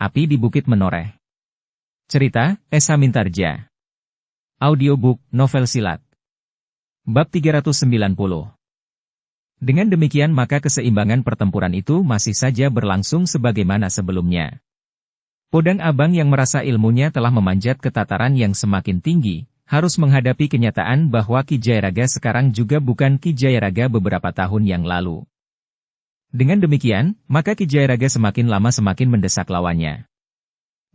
Api di Bukit Menoreh. Cerita, Esa Mintarja. Audiobook, novel silat. Bab 390. Dengan demikian maka keseimbangan pertempuran itu masih saja berlangsung sebagaimana sebelumnya. Podang Abang yang merasa ilmunya telah memanjat ke tataran yang semakin tinggi, harus menghadapi kenyataan bahwa Ki Jayaraga sekarang juga bukan Ki Jayaraga beberapa tahun yang lalu. Dengan demikian, maka Ki Jayaraga semakin lama semakin mendesak lawannya.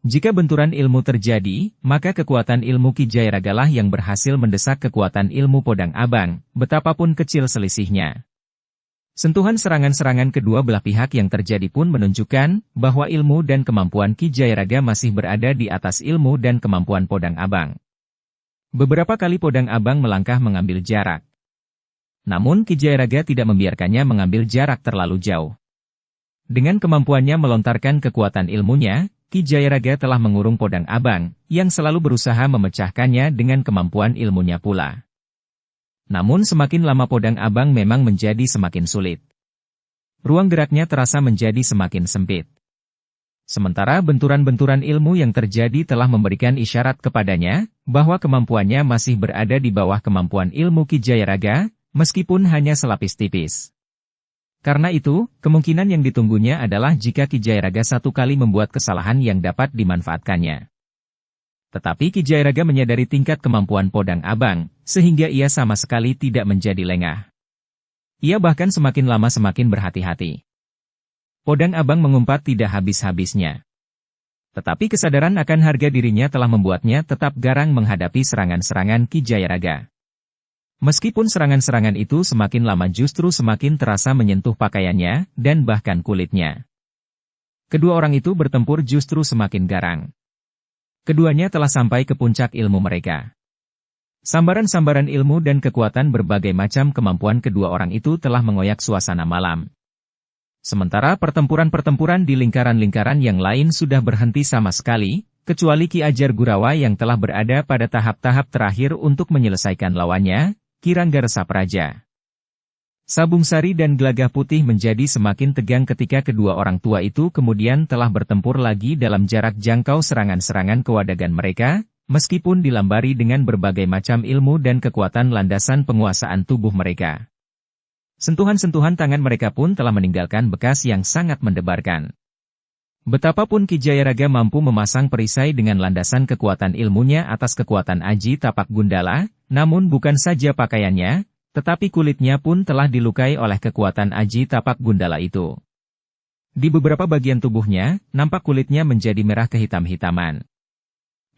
Jika benturan ilmu terjadi, maka kekuatan ilmu Ki Jayaraga lah yang berhasil mendesak kekuatan ilmu Podang Abang, betapapun kecil selisihnya. Sentuhan serangan-serangan kedua belah pihak yang terjadi pun menunjukkan bahwa ilmu dan kemampuan Ki Jayaraga masih berada di atas ilmu dan kemampuan Podang Abang. Beberapa kali Podang Abang melangkah mengambil jarak. Namun Ki Jayaraga tidak membiarkannya mengambil jarak terlalu jauh. Dengan kemampuannya melontarkan kekuatan ilmunya, Ki Jayaraga telah mengurung Podang Abang, yang selalu berusaha memecahkannya dengan kemampuan ilmunya pula. Namun semakin lama Podang Abang memang menjadi semakin sulit. Ruang geraknya terasa menjadi semakin sempit. Sementara benturan-benturan ilmu yang terjadi telah memberikan isyarat kepadanya, bahwa kemampuannya masih berada di bawah kemampuan ilmu Ki Jayaraga, meskipun hanya selapis tipis. Karena itu, kemungkinan yang ditunggunya adalah jika Ki Jayaraga satu kali membuat kesalahan yang dapat dimanfaatkannya. Tetapi Ki Jayaraga menyadari tingkat kemampuan Podang Abang, sehingga ia sama sekali tidak menjadi lengah. Ia bahkan semakin lama semakin berhati-hati. Podang Abang mengumpat tidak habis-habisnya. Tetapi kesadaran akan harga dirinya telah membuatnya tetap garang menghadapi serangan-serangan Ki Jayaraga. Meskipun serangan-serangan itu semakin lama justru semakin terasa menyentuh pakaiannya, dan bahkan kulitnya. Kedua orang itu bertempur justru semakin garang. Keduanya telah sampai ke puncak ilmu mereka. Sambaran-sambaran ilmu dan kekuatan berbagai macam kemampuan kedua orang itu telah mengoyak suasana malam. Sementara pertempuran-pertempuran di lingkaran-lingkaran yang lain sudah berhenti sama sekali, kecuali Ki Ajar Gurawa yang telah berada pada tahap-tahap terakhir untuk menyelesaikan lawannya, Ki Rangga Resapraja. Sabung Sari dan Gelagah Putih menjadi semakin tegang ketika kedua orang tua itu kemudian telah bertempur lagi dalam jarak jangkau serangan-serangan kewadagan mereka, meskipun dilambari dengan berbagai macam ilmu dan kekuatan landasan penguasaan tubuh mereka. Sentuhan-sentuhan tangan mereka pun telah meninggalkan bekas yang sangat mendebarkan. Betapapun Ki Jayaraga mampu memasang perisai dengan landasan kekuatan ilmunya atas kekuatan Aji Tapak Gundala, namun bukan saja pakaiannya, tetapi kulitnya pun telah dilukai oleh kekuatan Aji Tapak Gundala itu. Di beberapa bagian tubuhnya, nampak kulitnya menjadi merah kehitam-hitaman.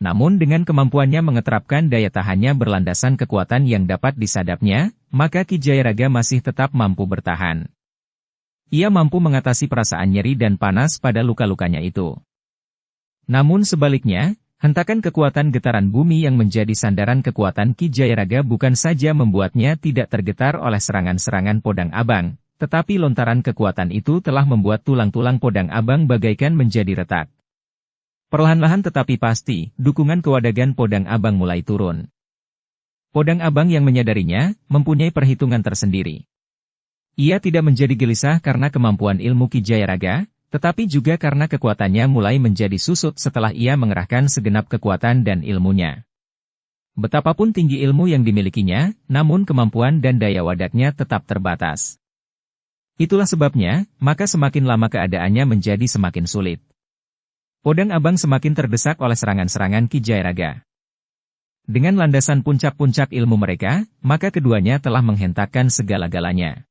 Namun dengan kemampuannya mengeterapkan daya tahannya berlandasan kekuatan yang dapat disadapnya, maka Ki Jayaraga masih tetap mampu bertahan. Ia mampu mengatasi perasaan nyeri dan panas pada luka-lukanya itu. Namun sebaliknya, hentakan kekuatan getaran bumi yang menjadi sandaran kekuatan Ki Jayaraga bukan saja membuatnya tidak tergetar oleh serangan-serangan Podang Abang, tetapi lontaran kekuatan itu telah membuat tulang-tulang Podang Abang bagaikan menjadi retak. Perlahan-lahan tetapi pasti, dukungan kewadagan Podang Abang mulai turun. Podang Abang yang menyadarinya, mempunyai perhitungan tersendiri. Ia tidak menjadi gelisah karena kemampuan ilmu Ki Jayaraga, tetapi juga karena kekuatannya mulai menjadi susut setelah ia mengerahkan segenap kekuatan dan ilmunya. Betapapun tinggi ilmu yang dimilikinya, namun kemampuan dan daya wadaknya tetap terbatas. Itulah sebabnya, maka semakin lama keadaannya menjadi semakin sulit. Podang Abang semakin terdesak oleh serangan-serangan Ki Jayaraga. Dengan landasan puncak-puncak ilmu mereka, maka keduanya telah menghentakkan segala-galanya.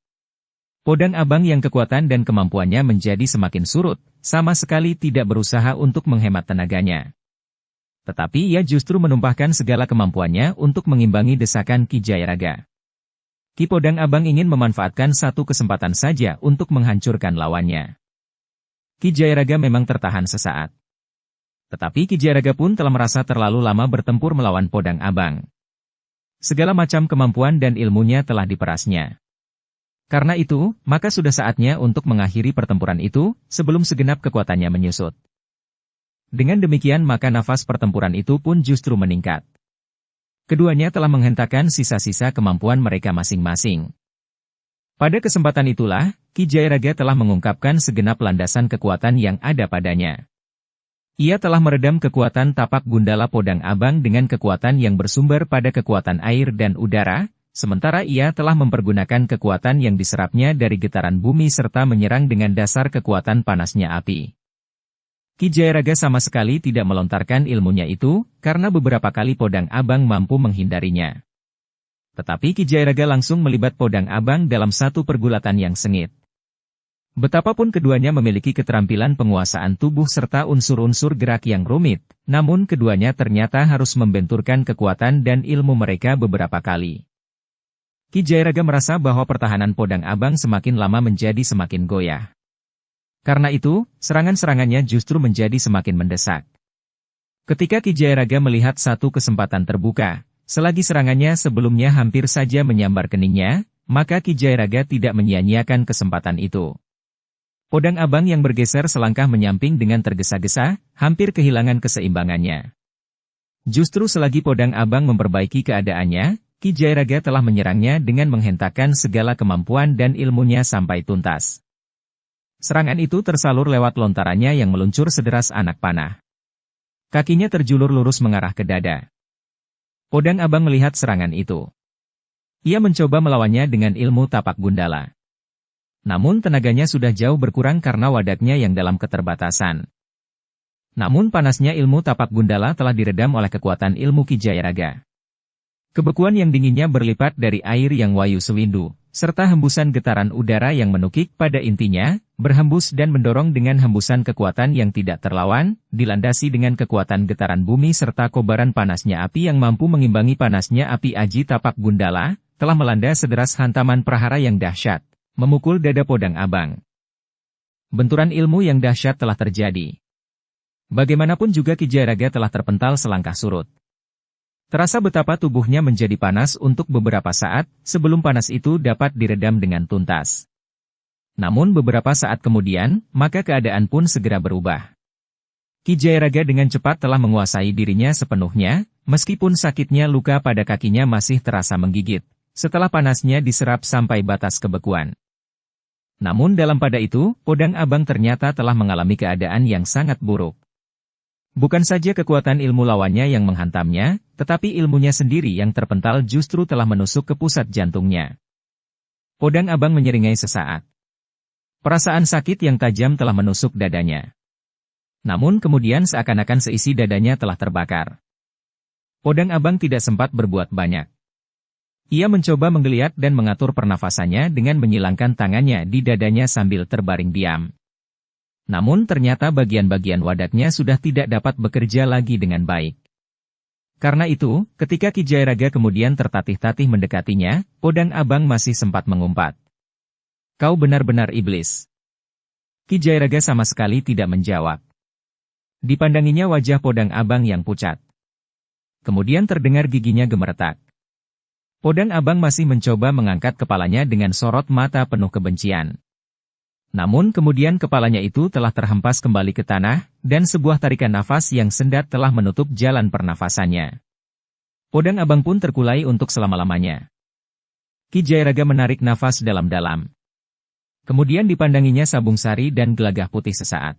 Podang Abang yang kekuatan dan kemampuannya menjadi semakin surut, sama sekali tidak berusaha untuk menghemat tenaganya. Tetapi ia justru menumpahkan segala kemampuannya untuk mengimbangi desakan Ki Jayaraga. Ki Podang Abang ingin memanfaatkan satu kesempatan saja untuk menghancurkan lawannya. Ki Jayaraga memang tertahan sesaat. Tetapi Ki Jayaraga pun telah merasa terlalu lama bertempur melawan Podang Abang. Segala macam kemampuan dan ilmunya telah diperasnya. Karena itu, maka sudah saatnya untuk mengakhiri pertempuran itu, sebelum segenap kekuatannya menyusut. Dengan demikian maka nafas pertempuran itu pun justru meningkat. Keduanya telah menghentakkan sisa-sisa kemampuan mereka masing-masing. Pada kesempatan itulah, Ki Jayaraga telah mengungkapkan segenap landasan kekuatan yang ada padanya. Ia telah meredam kekuatan tapak gundala Podang Abang dengan kekuatan yang bersumber pada kekuatan air dan udara, sementara ia telah mempergunakan kekuatan yang diserapnya dari getaran bumi serta menyerang dengan dasar kekuatan panasnya api. Ki Jayaraga sama sekali tidak melontarkan ilmunya itu, karena beberapa kali Podang Abang mampu menghindarinya. Tetapi Ki Jayaraga langsung melibat Podang Abang dalam satu pergulatan yang sengit. Betapapun keduanya memiliki keterampilan penguasaan tubuh serta unsur-unsur gerak yang rumit, namun keduanya ternyata harus membenturkan kekuatan dan ilmu mereka beberapa kali. Ki Jayaraga merasa bahwa pertahanan Podang Abang semakin lama menjadi semakin goyah. Karena itu, serangan-serangannya justru menjadi semakin mendesak. Ketika Ki Jayaraga melihat satu kesempatan terbuka, selagi serangannya sebelumnya hampir saja menyambar keningnya, maka Ki Jayaraga tidak menyia-nyiakan kesempatan itu. Podang Abang yang bergeser selangkah menyamping dengan tergesa-gesa, hampir kehilangan keseimbangannya. Justru selagi Podang Abang memperbaiki keadaannya, Ki Jayaraga telah menyerangnya dengan menghentakkan segala kemampuan dan ilmunya sampai tuntas. Serangan itu tersalur lewat lontarannya yang meluncur sederas anak panah. Kakinya terjulur lurus mengarah ke dada. Podang Abang melihat serangan itu. Ia mencoba melawannya dengan ilmu tapak gundala. Namun tenaganya sudah jauh berkurang karena wadaknya yang dalam keterbatasan. Namun panasnya ilmu tapak gundala telah diredam oleh kekuatan ilmu Ki Jayaraga. Kebekuan yang dinginnya berlipat dari air yang wayu sewindu, serta hembusan getaran udara yang menukik pada intinya, berhembus dan mendorong dengan hembusan kekuatan yang tidak terlawan, dilandasi dengan kekuatan getaran bumi serta kobaran panasnya api yang mampu mengimbangi panasnya api aji tapak gundala, telah melanda sederas hantaman prahara yang dahsyat. Memukul dada Podang Abang. Benturan ilmu yang dahsyat telah terjadi. Bagaimanapun juga Ki Jayaraga telah terpental selangkah surut. Terasa betapa tubuhnya menjadi panas untuk beberapa saat, sebelum panas itu dapat diredam dengan tuntas. Namun beberapa saat kemudian, maka keadaan pun segera berubah. Ki Jayaraga dengan cepat telah menguasai dirinya sepenuhnya, meskipun sakitnya luka pada kakinya masih terasa menggigit, setelah panasnya diserap sampai batas kebekuan. Namun dalam pada itu, Podang Abang ternyata telah mengalami keadaan yang sangat buruk. Bukan saja kekuatan ilmu lawannya yang menghantamnya, tetapi ilmunya sendiri yang terpental justru telah menusuk ke pusat jantungnya. Podang Abang menyeringai sesaat. Perasaan sakit yang tajam telah menusuk dadanya. Namun kemudian seakan-akan seisi dadanya telah terbakar. Podang Abang tidak sempat berbuat banyak. Ia mencoba menggeliat dan mengatur pernafasannya dengan menyilangkan tangannya di dadanya sambil terbaring diam. Namun ternyata bagian-bagian wadaknya sudah tidak dapat bekerja lagi dengan baik. Karena itu, ketika Ki Jayaraga kemudian tertatih-tatih mendekatinya, Podang Abang masih sempat mengumpat. "Kau benar-benar iblis." Ki Jayaraga sama sekali tidak menjawab. Dipandanginya wajah Podang Abang yang pucat. Kemudian terdengar giginya gemeretak. Podang Abang masih mencoba mengangkat kepalanya dengan sorot mata penuh kebencian. Namun kemudian kepalanya itu telah terhempas kembali ke tanah, dan sebuah tarikan nafas yang sendat telah menutup jalan pernafasannya. Podang Abang pun terkulai untuk selama-lamanya. Ki Jayaraga menarik nafas dalam-dalam. Kemudian dipandanginya sabung sari dan gelagah putih sesaat.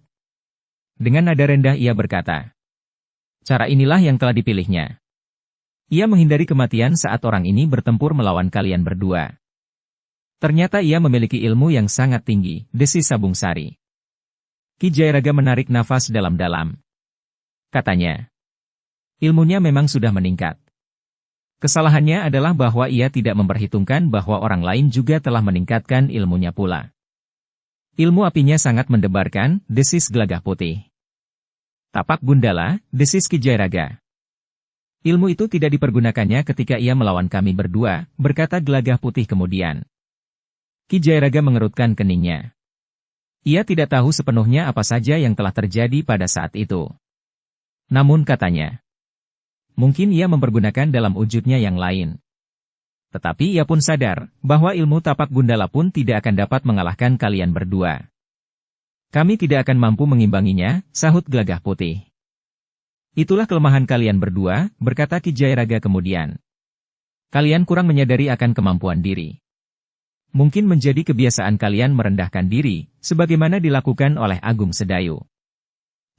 Dengan nada rendah ia berkata, "Cara inilah yang telah dipilihnya. Ia menghindari kematian saat orang ini bertempur melawan kalian berdua. Ternyata ia memiliki ilmu yang sangat tinggi," desis Sabung Sari. Ki Jayaraga menarik nafas dalam-dalam. Katanya, "Ilmunya memang sudah meningkat. Kesalahannya adalah bahwa ia tidak memperhitungkan bahwa orang lain juga telah meningkatkan ilmunya pula. Ilmu apinya sangat mendebarkan," desis Gelagah Putih. "Tapak Gundala," desis Ki Jayaraga. "Ilmu itu tidak dipergunakannya ketika ia melawan kami berdua," berkata Gelagah Putih kemudian. Ki Jayaraga mengerutkan keningnya. Ia tidak tahu sepenuhnya apa saja yang telah terjadi pada saat itu. Namun katanya, mungkin ia mempergunakan dalam wujudnya yang lain. Tetapi ia pun sadar, bahwa ilmu tapak gundala pun tidak akan dapat mengalahkan kalian berdua. "Kami tidak akan mampu mengimbanginya," sahut Gelagah Putih. "Itulah kelemahan kalian berdua," berkata Ki Jayaraga kemudian. "Kalian kurang menyadari akan kemampuan diri. Mungkin menjadi kebiasaan kalian merendahkan diri, sebagaimana dilakukan oleh Agung Sedayu.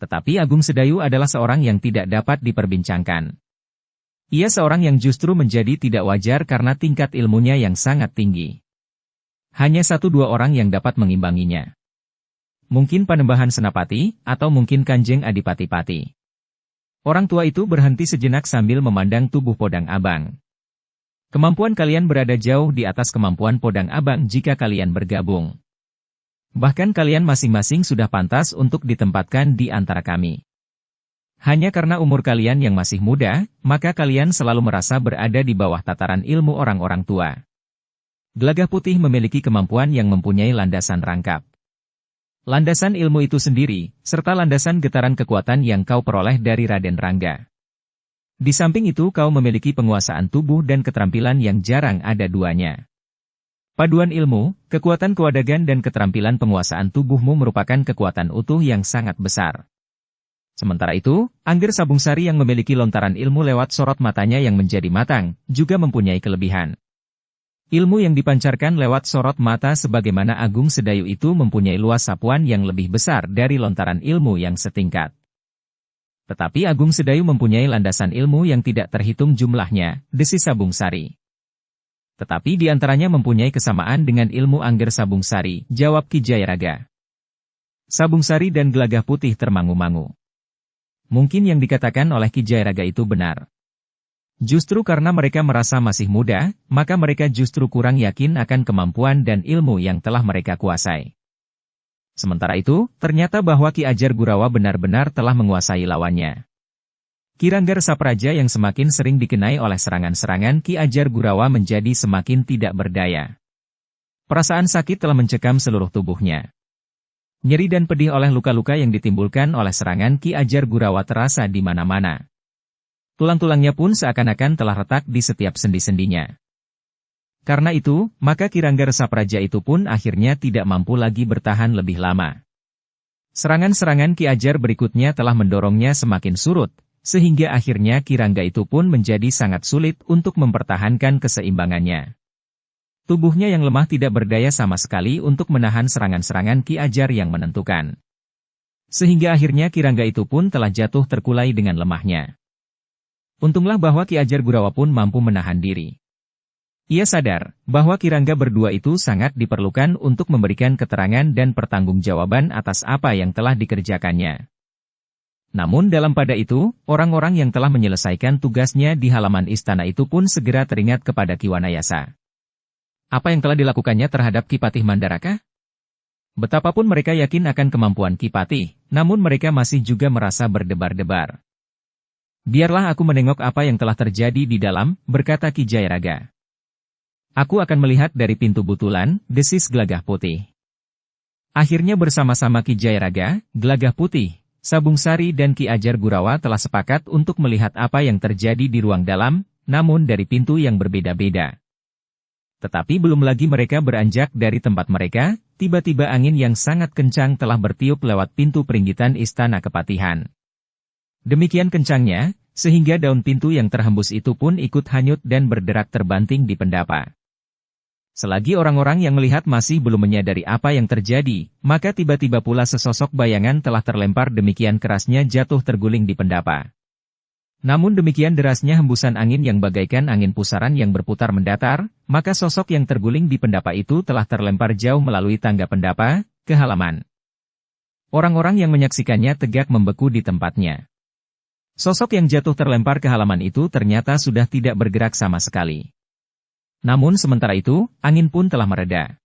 Tetapi Agung Sedayu adalah seorang yang tidak dapat diperbincangkan. Ia seorang yang justru menjadi tidak wajar karena tingkat ilmunya yang sangat tinggi. Hanya 1-2 orang yang dapat mengimbanginya. Mungkin Panembahan Senapati, atau mungkin Kanjeng Adipati-Pati. Orang tua itu berhenti sejenak sambil memandang tubuh Podang Abang. Kemampuan kalian berada jauh di atas kemampuan Podang Abang jika kalian bergabung. Bahkan kalian masing-masing sudah pantas untuk ditempatkan di antara kami. Hanya karena umur kalian yang masih muda, maka kalian selalu merasa berada di bawah tataran ilmu orang-orang tua. Gelagah Putih memiliki kemampuan yang mempunyai landasan rangkap. Landasan ilmu itu sendiri, serta landasan getaran kekuatan yang kau peroleh dari Raden Rangga. Di samping itu kau memiliki penguasaan tubuh dan keterampilan yang jarang ada duanya. Paduan ilmu, kekuatan kewadagan dan keterampilan penguasaan tubuhmu merupakan kekuatan utuh yang sangat besar. Sementara itu, Angger Sabungsari yang memiliki lontaran ilmu lewat sorot matanya yang menjadi matang, juga mempunyai kelebihan. Ilmu yang dipancarkan lewat sorot mata sebagaimana Agung Sedayu itu mempunyai luas sapuan yang lebih besar dari lontaran ilmu yang setingkat. Tetapi Agung Sedayu mempunyai landasan ilmu yang tidak terhitung jumlahnya, desis Sabungsari. Tetapi di antaranya mempunyai kesamaan dengan ilmu Angger Sabungsari, jawab Ki Jayaraga. Sabungsari dan Gelagah Putih termangu-mangu. Mungkin yang dikatakan oleh Ki Jayaraga itu benar. Justru karena mereka merasa masih muda, maka mereka justru kurang yakin akan kemampuan dan ilmu yang telah mereka kuasai. Sementara itu, ternyata bahwa Ki Ajar Gurawa benar-benar telah menguasai lawannya. Ki Ranggar Sapraja yang semakin sering dikenai oleh serangan-serangan Ki Ajar Gurawa menjadi semakin tidak berdaya. Perasaan sakit telah mencekam seluruh tubuhnya. Nyeri dan pedih oleh luka-luka yang ditimbulkan oleh serangan Ki Ajar Gurawa terasa di mana-mana. Tulang-tulangnya pun seakan-akan telah retak di setiap sendi-sendinya. Karena itu, maka Ki Ranggar Sapraja itu pun akhirnya tidak mampu lagi bertahan lebih lama. Serangan-serangan Ki Ajar berikutnya telah mendorongnya semakin surut, sehingga akhirnya Ki Rangga itu pun menjadi sangat sulit untuk mempertahankan keseimbangannya. Tubuhnya yang lemah tidak berdaya sama sekali untuk menahan serangan-serangan Ki Ajar yang menentukan. Sehingga akhirnya Ki Rangga itu pun telah jatuh terkulai dengan lemahnya. Untunglah bahwa Ki Ajar Gurawa pun mampu menahan diri. Ia sadar bahwa Ki Rangga berdua itu sangat diperlukan untuk memberikan keterangan dan pertanggungjawaban atas apa yang telah dikerjakannya. Namun dalam pada itu, orang-orang yang telah menyelesaikan tugasnya di halaman istana itu pun segera teringat kepada Ki Wanayasa. Apa yang telah dilakukannya terhadap Ki Patih Mandaraka? Betapapun mereka yakin akan kemampuan Ki Patih, namun mereka masih juga merasa berdebar-debar. Biarlah aku menengok apa yang telah terjadi di dalam, berkata Ki Jayaraga. Aku akan melihat dari pintu butulan, desis Gelagah Putih. Akhirnya bersama-sama Ki Jayaraga, Gelagah Putih, Sabungsari dan Ki Ajar Gurawa telah sepakat untuk melihat apa yang terjadi di ruang dalam, namun dari pintu yang berbeda-beda. Tetapi belum lagi mereka beranjak dari tempat mereka, tiba-tiba angin yang sangat kencang telah bertiup lewat pintu peringgitan Istana Kepatihan. Demikian kencangnya, sehingga daun pintu yang terhembus itu pun ikut hanyut dan berderak terbanting di pendapa. Selagi orang-orang yang melihat masih belum menyadari apa yang terjadi, maka tiba-tiba pula sesosok bayangan telah terlempar demikian kerasnya jatuh terguling di pendapa. Namun demikian derasnya hembusan angin yang bagaikan angin pusaran yang berputar mendatar, maka sosok yang terguling di pendapa itu telah terlempar jauh melalui tangga pendapa, ke halaman. Orang-orang yang menyaksikannya tegak membeku di tempatnya. Sosok yang jatuh terlempar ke halaman itu ternyata sudah tidak bergerak sama sekali. Namun sementara itu, angin pun telah mereda.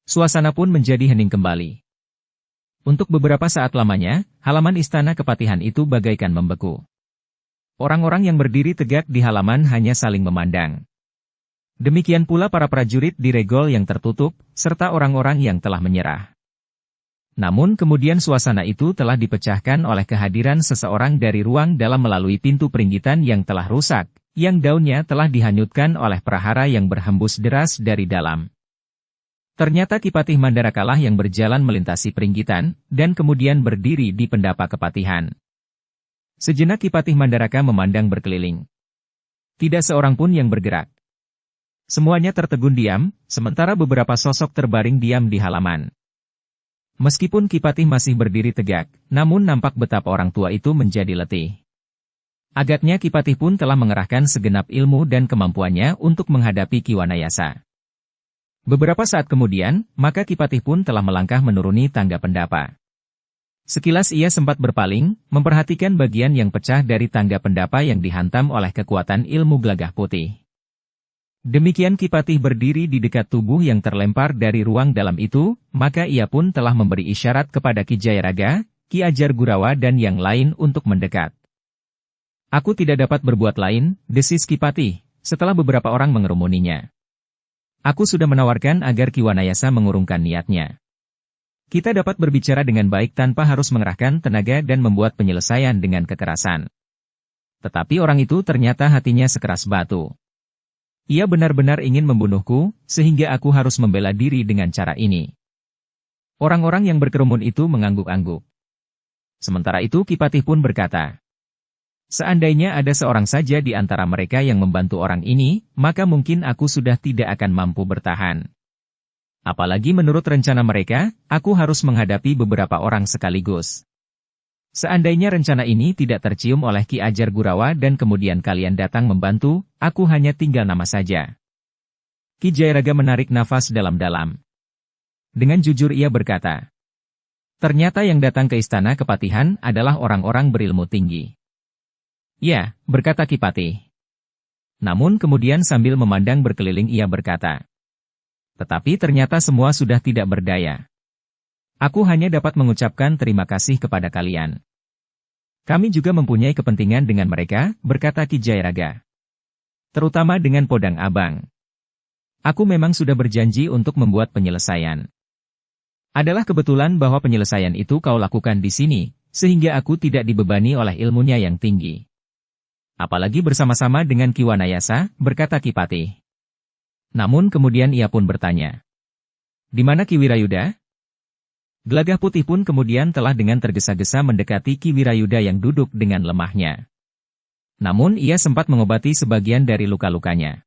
Suasana pun menjadi hening kembali. Untuk beberapa saat lamanya, halaman Istana Kepatihan itu bagaikan membeku. Orang-orang yang berdiri tegak di halaman hanya saling memandang. Demikian pula para prajurit di regol yang tertutup, serta orang-orang yang telah menyerah. Namun kemudian suasana itu telah dipecahkan oleh kehadiran seseorang dari ruang dalam melalui pintu peringgitan yang telah rusak, yang daunnya telah dihanyutkan oleh prahara yang berhembus deras dari dalam. Ternyata Ki Patih Mandarakalah yang berjalan melintasi peringgitan, dan kemudian berdiri di pendapa Kepatihan. Sejenak Ki Patih Mandaraka memandang berkeliling. Tidak seorang pun yang bergerak. Semuanya tertegun diam, sementara beberapa sosok terbaring diam di halaman. Meskipun Kipatih masih berdiri tegak, namun nampak betapa orang tua itu menjadi letih. Agaknya Kipatih pun telah mengerahkan segenap ilmu dan kemampuannya untuk menghadapi Ki Wanayasa. Beberapa saat kemudian, maka Kipatih pun telah melangkah menuruni tangga pendapa. Sekilas ia sempat berpaling, memperhatikan bagian yang pecah dari tangga pendapa yang dihantam oleh kekuatan ilmu Gelagah Putih. Demikian Kipatih berdiri di dekat tubuh yang terlempar dari ruang dalam itu, maka ia pun telah memberi isyarat kepada Ki Jayaraga, Ki Ajar Gurawa dan yang lain untuk mendekat. Aku tidak dapat berbuat lain, desis Kipatih, setelah beberapa orang mengerumuninya. Aku sudah menawarkan agar Ki Wanayasa mengurungkan niatnya. Kita dapat berbicara dengan baik tanpa harus mengerahkan tenaga dan membuat penyelesaian dengan kekerasan. Tetapi orang itu ternyata hatinya sekeras batu. Ia benar-benar ingin membunuhku, sehingga aku harus membela diri dengan cara ini. Orang-orang yang berkerumun itu mengangguk-angguk. Sementara itu Kipatih pun berkata, seandainya ada seorang saja di antara mereka yang membantu orang ini, maka mungkin aku sudah tidak akan mampu bertahan. Apalagi menurut rencana mereka, aku harus menghadapi beberapa orang sekaligus. Seandainya rencana ini tidak tercium oleh Ki Ajar Gurawa dan kemudian kalian datang membantu, aku hanya tinggal nama saja. Ki Jayaraga menarik nafas dalam-dalam. Dengan jujur ia berkata, ternyata yang datang ke istana Kepatihan adalah orang-orang berilmu tinggi. Ya, berkata Kipatih. Namun kemudian sambil memandang berkeliling ia berkata, tetapi ternyata semua sudah tidak berdaya. Aku hanya dapat mengucapkan terima kasih kepada kalian. Kami juga mempunyai kepentingan dengan mereka, berkata Ki Jayaraga. Terutama dengan Podang Abang. Aku memang sudah berjanji untuk membuat penyelesaian. Adalah kebetulan bahwa penyelesaian itu kau lakukan di sini, sehingga aku tidak dibebani oleh ilmunya yang tinggi. Apalagi bersama-sama dengan Ki Wanayasa, berkata Kipatih. Namun kemudian ia pun bertanya. Di mana Ki Wirayuda? Gelagah Putih pun kemudian telah dengan tergesa-gesa mendekati Ki Wirayuda yang duduk dengan lemahnya. Namun ia sempat mengobati sebagian dari luka-lukanya.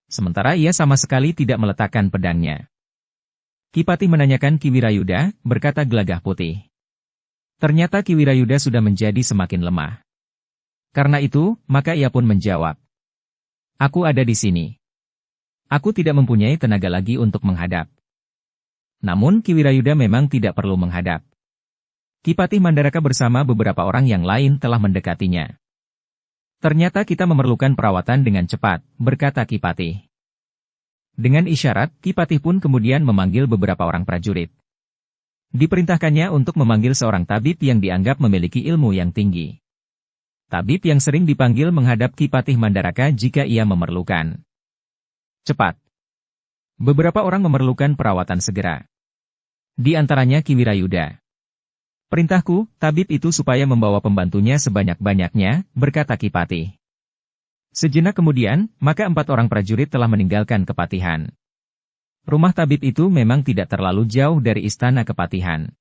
Sementara ia sama sekali tidak meletakkan pedangnya. Kipatih menanyakan Ki Wirayuda, berkata Gelagah Putih. Ternyata Ki Wirayuda sudah menjadi semakin lemah. Karena itu, maka ia pun menjawab. Aku ada di sini. Aku tidak mempunyai tenaga lagi untuk menghadap. Namun Ki Wirayuda memang tidak perlu menghadap. Kipatih Mandaraka bersama beberapa orang yang lain telah mendekatinya. Ternyata kita memerlukan perawatan dengan cepat, berkata Kipatih. Dengan isyarat, Kipatih pun kemudian memanggil beberapa orang prajurit. Diperintahkannya untuk memanggil seorang tabib yang dianggap memiliki ilmu yang tinggi. Tabib yang sering dipanggil menghadap Kipatih Mandaraka jika ia memerlukan. Cepat. Beberapa orang memerlukan perawatan segera. Di antaranya Ki Wirayuda. Perintahku, tabib itu supaya membawa pembantunya sebanyak-banyaknya, berkata Kipatih. Sejenak kemudian, maka 4 orang prajurit telah meninggalkan Kepatihan. Rumah tabib itu memang tidak terlalu jauh dari istana Kepatihan.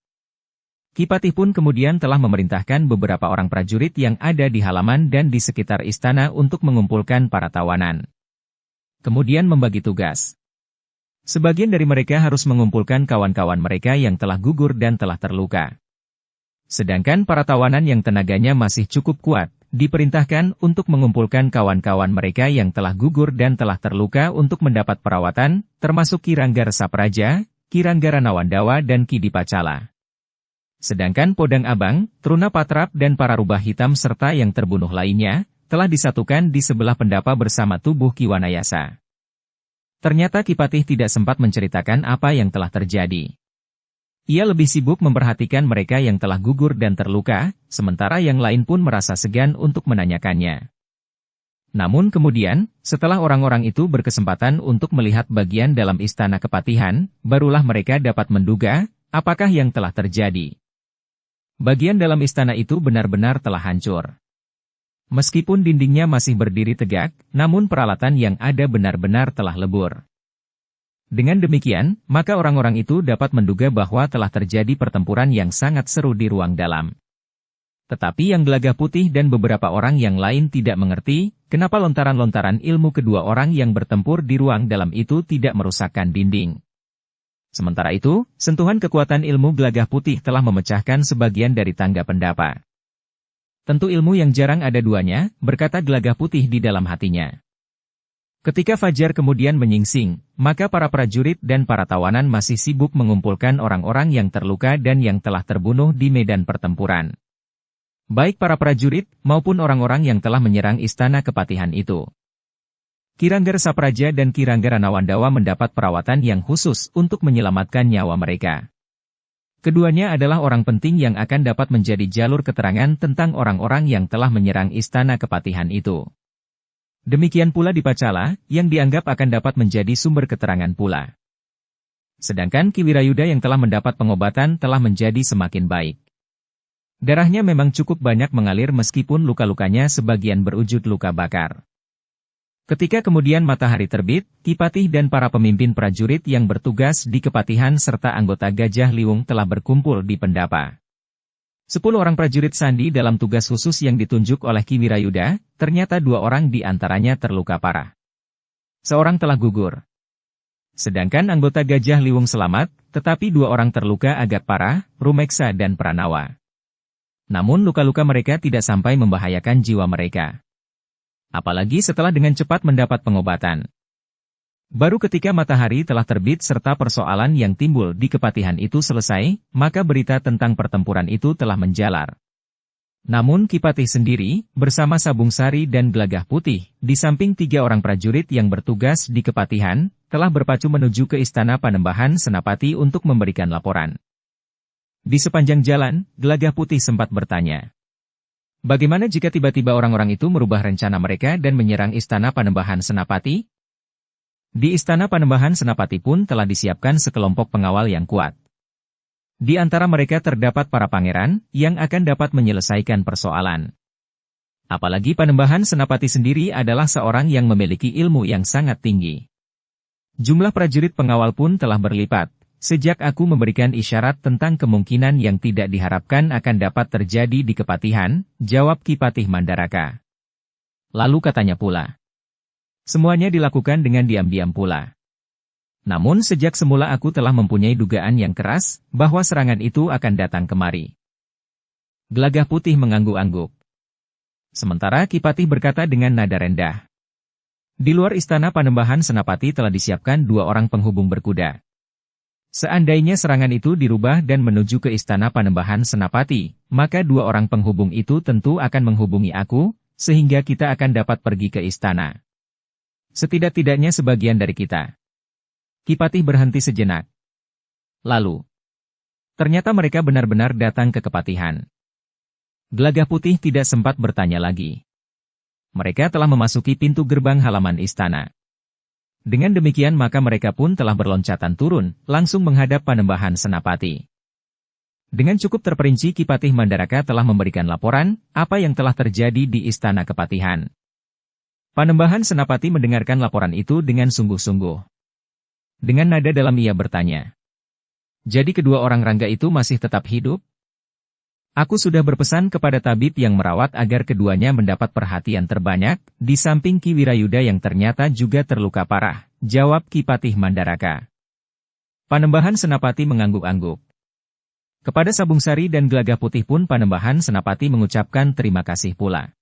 Kipatih pun kemudian telah memerintahkan beberapa orang prajurit yang ada di halaman dan di sekitar istana untuk mengumpulkan para tawanan. Kemudian membagi tugas. Sebagian dari mereka harus mengumpulkan kawan-kawan mereka yang telah gugur dan telah terluka. Sedangkan para tawanan yang tenaganya masih cukup kuat, diperintahkan untuk mengumpulkan kawan-kawan mereka yang telah gugur dan telah terluka untuk mendapat perawatan, termasuk Ki Ranggara Sapraja, Ki Ranggara Nawandawa dan Ki Dipacala. Sedangkan Podang Abang, Truna Patrap dan para rubah hitam serta yang terbunuh lainnya, telah disatukan di sebelah pendapa bersama tubuh Ki Wanayasa. Ternyata Kipatih tidak sempat menceritakan apa yang telah terjadi. Ia lebih sibuk memperhatikan mereka yang telah gugur dan terluka, sementara yang lain pun merasa segan untuk menanyakannya. Namun kemudian, setelah orang-orang itu berkesempatan untuk melihat bagian dalam istana Kepatihan, barulah mereka dapat menduga, apakah yang telah terjadi. Bagian dalam istana itu benar-benar telah hancur. Meskipun dindingnya masih berdiri tegak, namun peralatan yang ada benar-benar telah lebur. Dengan demikian, maka orang-orang itu dapat menduga bahwa telah terjadi pertempuran yang sangat seru di ruang dalam. Tetapi yang Gelagah Putih dan beberapa orang yang lain tidak mengerti, kenapa lontaran-lontaran ilmu kedua orang yang bertempur di ruang dalam itu tidak merusakkan dinding. Sementara itu, sentuhan kekuatan ilmu Gelagah Putih telah memecahkan sebagian dari tangga pendapa. Tentu ilmu yang jarang ada duanya, berkata Gelagah Putih di dalam hatinya. Ketika fajar kemudian menyingsing, maka para prajurit dan para tawanan masih sibuk mengumpulkan orang-orang yang terluka dan yang telah terbunuh di medan pertempuran. Baik para prajurit, maupun orang-orang yang telah menyerang istana kepatihan itu. Kirangga Sapraja dan Kirangga Ranawandawa mendapat perawatan yang khusus untuk menyelamatkan nyawa mereka. Keduanya adalah orang penting yang akan dapat menjadi jalur keterangan tentang orang-orang yang telah menyerang istana kepatihan itu. Demikian pula di Pacala, yang dianggap akan dapat menjadi sumber keterangan pula. Sedangkan Ki Wirayuda yang telah mendapat pengobatan telah menjadi semakin baik. Darahnya memang cukup banyak mengalir meskipun luka-lukanya sebagian berwujud luka bakar. Ketika kemudian matahari terbit, Ki Patih dan para pemimpin prajurit yang bertugas di kepatihan serta anggota Gajah Liwung telah berkumpul di pendapa. 10 orang prajurit sandi dalam tugas khusus yang ditunjuk oleh Ki Wirayuda, ternyata 2 orang di antaranya terluka parah. Seorang telah gugur. Sedangkan anggota Gajah Liwung selamat, tetapi 2 orang terluka agak parah, Rumeksa dan Pranawa. Namun luka-luka mereka tidak sampai membahayakan jiwa mereka. Apalagi setelah dengan cepat mendapat pengobatan. Baru ketika matahari telah terbit serta persoalan yang timbul di kepatihan itu selesai, maka berita tentang pertempuran itu telah menjalar. Namun Ki Patih sendiri, bersama Sabung Sari dan Gelagah Putih, di samping 3 orang prajurit yang bertugas di kepatihan, telah berpacu menuju ke istana Panembahan Senapati untuk memberikan laporan. Di sepanjang jalan, Gelagah Putih sempat bertanya, bagaimana jika tiba-tiba orang-orang itu merubah rencana mereka dan menyerang istana Panembahan Senapati? Di istana Panembahan Senapati pun telah disiapkan sekelompok pengawal yang kuat. Di antara mereka terdapat para pangeran, yang akan dapat menyelesaikan persoalan. Apalagi Panembahan Senapati sendiri adalah seorang yang memiliki ilmu yang sangat tinggi. Jumlah prajurit pengawal pun telah berlipat, sejak aku memberikan isyarat tentang kemungkinan yang tidak diharapkan akan dapat terjadi di kepatihan, jawab Ki Patih Mandaraka. Lalu katanya pula, semuanya dilakukan dengan diam-diam pula. Namun sejak semula aku telah mempunyai dugaan yang keras, bahwa serangan itu akan datang kemari. Gelagah Putih mengangguk-angguk. Sementara Ki Patih berkata dengan nada rendah. Di luar istana Panembahan Senapati telah disiapkan 2 orang penghubung berkuda. Seandainya serangan itu dirubah dan menuju ke istana Panembahan Senapati, maka 2 orang penghubung itu tentu akan menghubungi aku, sehingga kita akan dapat pergi ke istana. Setidak-tidaknya sebagian dari kita. Ki Patih berhenti sejenak. Lalu, ternyata mereka benar-benar datang ke kepatihan. Gelagah Putih tidak sempat bertanya lagi. Mereka telah memasuki pintu gerbang halaman istana. Dengan demikian maka mereka pun telah berloncatan turun, langsung menghadap Panembahan Senapati. Dengan cukup terperinci Ki Patih Mandaraka telah memberikan laporan, apa yang telah terjadi di istana kepatihan. Panembahan Senapati mendengarkan laporan itu dengan sungguh-sungguh. Dengan nada dalam ia bertanya. Jadi kedua orang Rangga itu masih tetap hidup? Aku sudah berpesan kepada tabib yang merawat agar keduanya mendapat perhatian terbanyak, di samping Ki Wirayuda yang ternyata juga terluka parah, jawab Ki Patih Mandaraka. Panembahan Senapati mengangguk-angguk. Kepada Sabung Sari dan Gelagah Putih pun Panembahan Senapati mengucapkan terima kasih pula.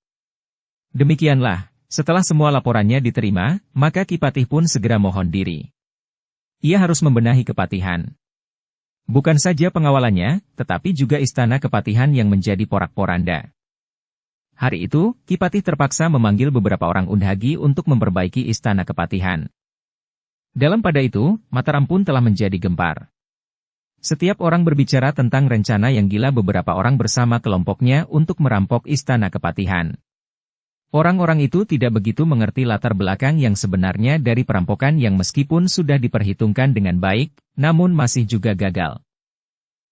Demikianlah. Setelah semua laporannya diterima, maka Ki Patih pun segera mohon diri. Ia harus membenahi kepatihan. Bukan saja pengawalannya, tetapi juga istana kepatihan yang menjadi porak-poranda. Hari itu, Ki Patih terpaksa memanggil beberapa orang undhagi untuk memperbaiki istana kepatihan. Dalam pada itu, Mataram pun telah menjadi gempar. Setiap orang berbicara tentang rencana yang gila beberapa orang bersama kelompoknya untuk merampok istana kepatihan. Orang-orang itu tidak begitu mengerti latar belakang yang sebenarnya dari perampokan yang meskipun sudah diperhitungkan dengan baik, namun masih juga gagal.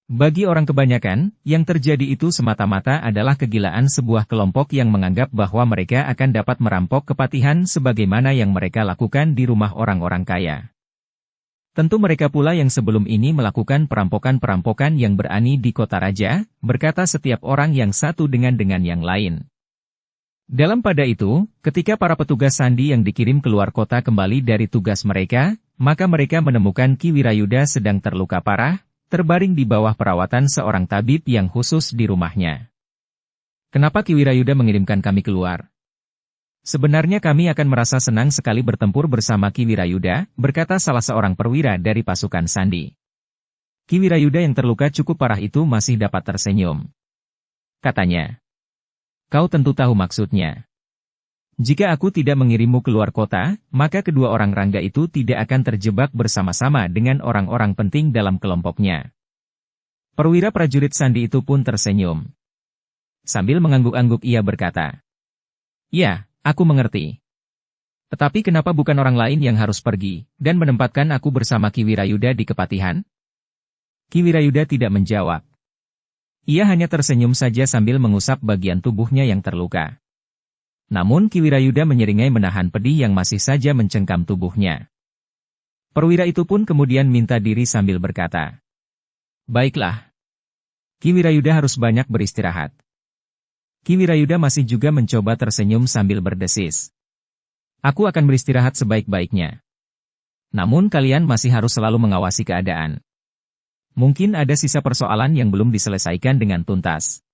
Bagi orang kebanyakan, yang terjadi itu semata-mata adalah kegilaan sebuah kelompok yang menganggap bahwa mereka akan dapat merampok kepatihan sebagaimana yang mereka lakukan di rumah orang-orang kaya. Tentu mereka pula yang sebelum ini melakukan perampokan-perampokan yang berani di kota raja, berkata setiap orang yang satu dengan yang lain. Dalam pada itu, ketika para petugas sandi yang dikirim keluar kota kembali dari tugas mereka, maka mereka menemukan Ki Wirayuda sedang terluka parah, terbaring di bawah perawatan seorang tabib yang khusus di rumahnya. Kenapa Ki Wirayuda mengirimkan kami keluar? Sebenarnya kami akan merasa senang sekali bertempur bersama Ki Wirayuda, berkata salah seorang perwira dari pasukan Sandi. Ki Wirayuda yang terluka cukup parah itu masih dapat tersenyum. Katanya, kau tentu tahu maksudnya. Jika aku tidak mengirimmu keluar kota, maka kedua orang Rangga itu tidak akan terjebak bersama-sama dengan orang-orang penting dalam kelompoknya. Perwira prajurit Sandi itu pun tersenyum. Sambil mengangguk-angguk ia berkata, ya, aku mengerti. Tetapi kenapa bukan orang lain yang harus pergi, dan menempatkan aku bersama Ki Wirayuda di Kepatihan? Ki Wirayuda tidak menjawab. Ia hanya tersenyum saja sambil mengusap bagian tubuhnya yang terluka. Namun Ki Wirayuda menyeringai menahan pedih yang masih saja mencengkam tubuhnya. Perwira itu pun kemudian minta diri sambil berkata, baiklah. Ki Wirayuda harus banyak beristirahat. Ki Wirayuda masih juga mencoba tersenyum sambil berdesis. Aku akan beristirahat sebaik-baiknya. Namun kalian masih harus selalu mengawasi keadaan. Mungkin ada sisa persoalan yang belum diselesaikan dengan tuntas.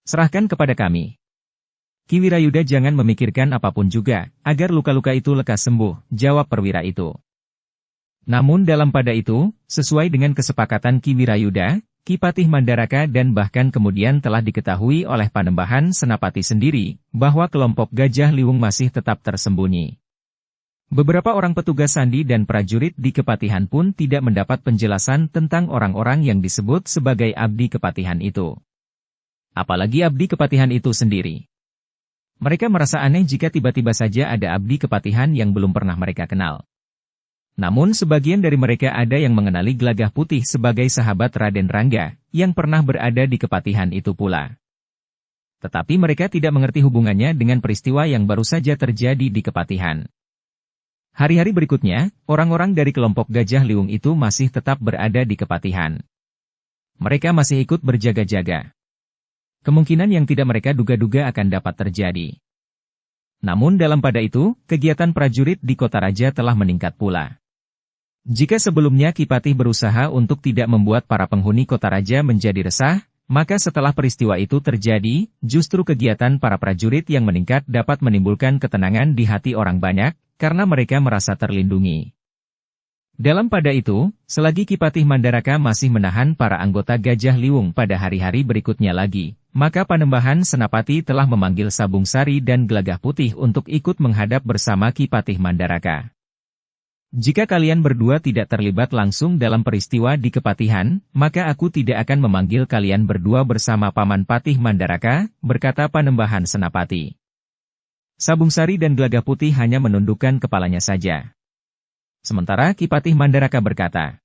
Serahkan kepada kami. Ki Wirayuda jangan memikirkan apapun juga, agar luka-luka itu lekas sembuh, jawab perwira itu. Namun dalam pada itu, sesuai dengan kesepakatan Ki Wirayuda, Ki Patih Mandaraka dan bahkan kemudian telah diketahui oleh Panembahan Senapati sendiri, bahwa kelompok Gajah Liwung masih tetap tersembunyi. Beberapa orang petugas sandi dan prajurit di Kepatihan pun tidak mendapat penjelasan tentang orang-orang yang disebut sebagai abdi Kepatihan itu. Apalagi abdi Kepatihan itu sendiri. Mereka merasa aneh jika tiba-tiba saja ada abdi Kepatihan yang belum pernah mereka kenal. Namun sebagian dari mereka ada yang mengenali Gelagah Putih sebagai sahabat Raden Rangga, yang pernah berada di Kepatihan itu pula. Tetapi mereka tidak mengerti hubungannya dengan peristiwa yang baru saja terjadi di Kepatihan. Hari-hari berikutnya, orang-orang dari kelompok Gajah Liwung itu masih tetap berada di Kepatihan. Mereka masih ikut berjaga-jaga. Kemungkinan yang tidak mereka duga-duga akan dapat terjadi. Namun dalam pada itu, kegiatan prajurit di Kota Raja telah meningkat pula. Jika sebelumnya Ki Patih berusaha untuk tidak membuat para penghuni Kota Raja menjadi resah, maka setelah peristiwa itu terjadi, justru kegiatan para prajurit yang meningkat dapat menimbulkan ketenangan di hati orang banyak, karena mereka merasa terlindungi. Dalam pada itu, selagi Ki Patih Mandaraka masih menahan para anggota Gajah Liwung pada hari-hari berikutnya lagi, maka Panembahan Senapati telah memanggil Sabung Sari dan Gelagah Putih untuk ikut menghadap bersama Ki Patih Mandaraka. Jika kalian berdua tidak terlibat langsung dalam peristiwa di Kepatihan, maka aku tidak akan memanggil kalian berdua bersama Paman Patih Mandaraka, berkata Panembahan Senapati. Sabung Sari dan Gelagah Putih hanya menundukkan kepalanya saja. Sementara Ki Patih Mandaraka berkata,